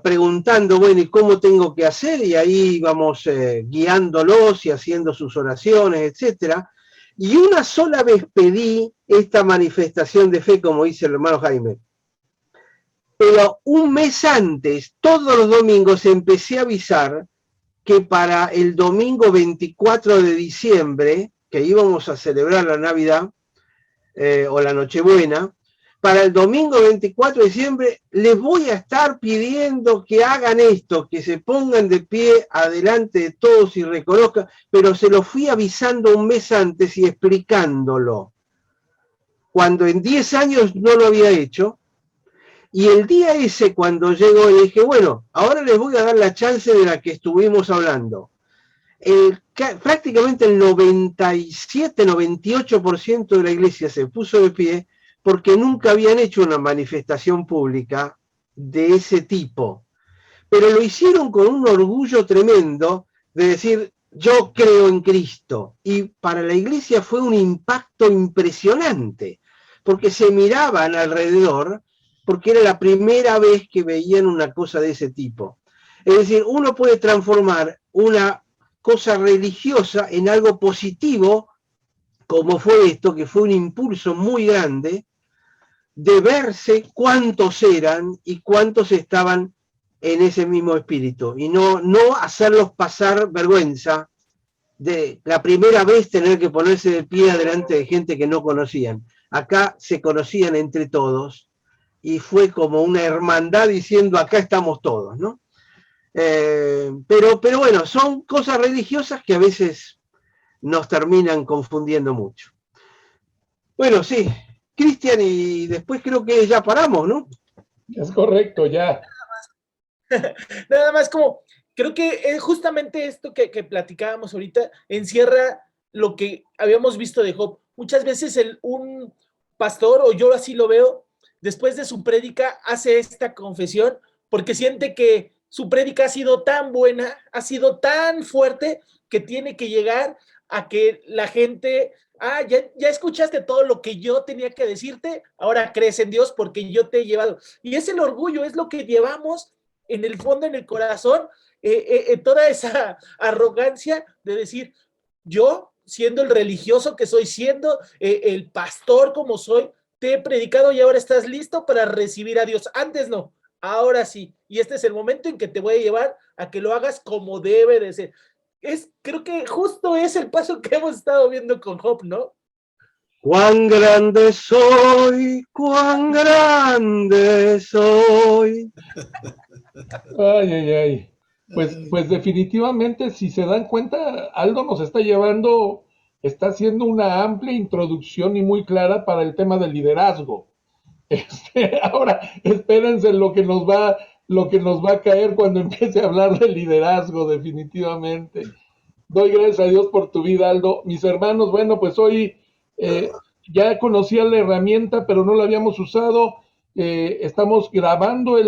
preguntando, bueno, ¿y cómo tengo que hacer? Y ahí íbamos guiándolos y haciendo sus oraciones, etcétera. Y una sola vez pedí esta manifestación de fe, como dice el hermano Jaime. Pero un mes antes, todos los domingos, empecé a avisar que para el domingo 24 de diciembre, que íbamos a celebrar la Navidad o la Nochebuena, para el domingo 24 de diciembre les voy a estar pidiendo que hagan esto, que se pongan de pie adelante de todos y reconozcan, pero se lo fui avisando un mes antes y explicándolo. Cuando en 10 años no lo había hecho, y el día ese cuando llegó y dije, bueno, ahora les voy a dar la chance de la que estuvimos hablando. Prácticamente el 97-98% de la iglesia se puso de pie porque nunca habían hecho una manifestación pública de ese tipo. Pero lo hicieron con un orgullo tremendo de decir, yo creo en Cristo. Y para la iglesia fue un impacto impresionante, porque se miraban alrededor, porque era la primera vez que veían una cosa de ese tipo. Es decir, uno puede transformar una cosa religiosa en algo positivo, como fue esto, que fue un impulso muy grande de verse cuántos eran y cuántos estaban en ese mismo espíritu, y no hacerlos pasar vergüenza de la primera vez tener que ponerse de pie delante de gente que no conocían. Acá se conocían entre todos, y fue como una hermandad diciendo, acá estamos todos, ¿no? Pero bueno, son cosas religiosas que a veces nos terminan confundiendo mucho. Bueno, sí, Cristian, y después creo que ya paramos, ¿no? Es correcto, ya. Nada más como, creo que justamente esto que platicábamos ahorita encierra lo que habíamos visto de Job. Muchas veces un pastor, o yo así lo veo, después de su prédica hace esta confesión porque siente que su prédica ha sido tan buena, ha sido tan fuerte, que tiene que llegar a que la gente ya escuchaste todo lo que yo tenía que decirte, ahora crees en Dios porque yo te he llevado. Y es el orgullo, es lo que llevamos en el fondo, en el corazón, toda esa arrogancia de decir, yo, siendo el religioso que soy, siendo el pastor como soy, te he predicado y ahora estás listo para recibir a Dios. Antes no, ahora sí. Y este es el momento en que te voy a llevar a que lo hagas como debe de ser. Creo que justo es el paso que hemos estado viendo con Job, ¿no? Cuán grande soy, cuán grande soy. Ay, ay, ay. Pues definitivamente, si se dan cuenta, Aldo nos está llevando, está haciendo una amplia introducción y muy clara para el tema del liderazgo. Ahora, espérense lo que nos va a caer cuando empiece a hablar de liderazgo, definitivamente. Doy gracias a Dios por tu vida, Aldo. Mis hermanos, bueno, pues hoy ya conocía la herramienta, pero no la habíamos usado. Estamos grabando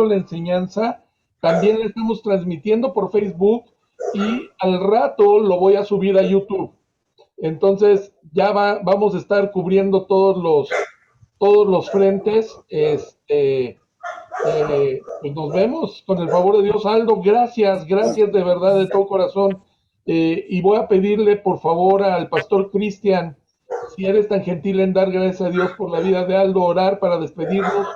la enseñanza, también la estamos transmitiendo por Facebook y al rato lo voy a subir a YouTube. Entonces ya vamos a estar cubriendo todos los frentes. Pues nos vemos con el favor de Dios. Aldo, gracias de verdad, de todo corazón. Y voy a pedirle por favor al pastor Cristian, si eres tan gentil en dar gracias a Dios por la vida de Aldo, orar para despedirnos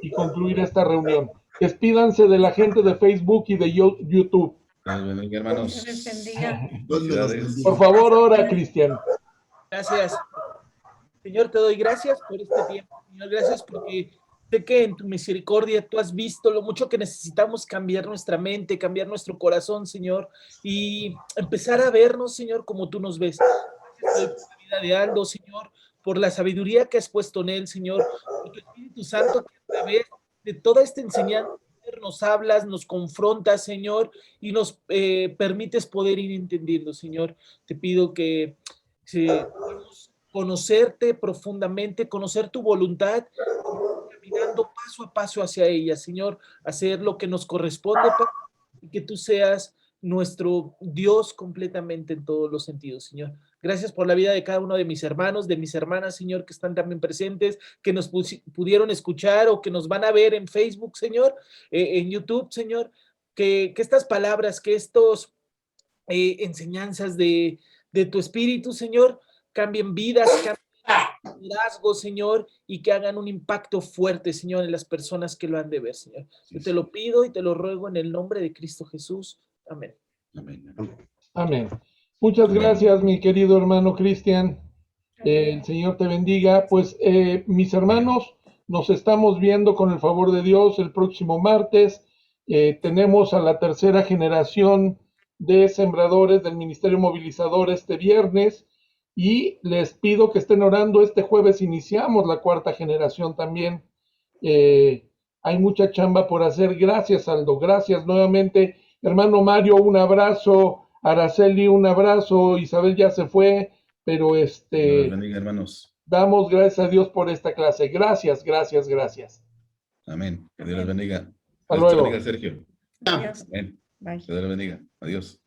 y concluir esta reunión. Despídanse de la gente de Facebook y de YouTube. Hermanos. Por favor, ora, Cristian. Gracias. Señor, te doy gracias por este tiempo. Señor, gracias porque sé que en tu misericordia tú has visto lo mucho que necesitamos cambiar nuestra mente, cambiar nuestro corazón, Señor, y empezar a vernos, Señor, como tú nos ves. Gracias por la vida de Aldo, Señor, por la sabiduría que has puesto en él, Señor, por tu Espíritu Santo que a través de toda esta enseñanza nos hablas, nos confrontas, Señor, y nos permites poder ir entendiendo, Señor. Te pido que podamos conocerte profundamente, conocer tu voluntad, caminando paso a paso hacia ella, Señor, hacer lo que nos corresponde, y que tú seas nuestro Dios completamente en todos los sentidos, Señor. Gracias por la vida de cada uno de mis hermanos, de mis hermanas, Señor, que están también presentes, que nos pudieron escuchar o que nos van a ver en Facebook, Señor, en YouTube, Señor, que estas palabras, que estos enseñanzas de tu Espíritu, Señor, cambien vidas, cambien liderazgo, Señor, y que hagan un impacto fuerte, Señor, en las personas que lo han de ver, Señor. Yo te lo pido y te lo ruego en el nombre de Cristo Jesús. Amén. Amén. Muchas gracias, mi querido hermano Cristian. El Señor te bendiga. Pues, mis hermanos, nos estamos viendo con el favor de Dios el próximo martes. Tenemos a la tercera generación de sembradores del Ministerio Movilizador este viernes y les pido que estén orando. Este jueves iniciamos la cuarta generación también. Hay mucha chamba por hacer. Gracias, Aldo. Gracias nuevamente. Hermano Mario, un abrazo. Araceli, un abrazo. Isabel ya se fue, pero Dios bendiga, hermanos. damos gracias a Dios por esta clase. Gracias. Amén. Que Dios les bendiga. Hasta Dios te luego. bendiga, Sergio. Adiós. Amén. Bye. Que Dios les bendiga. Adiós.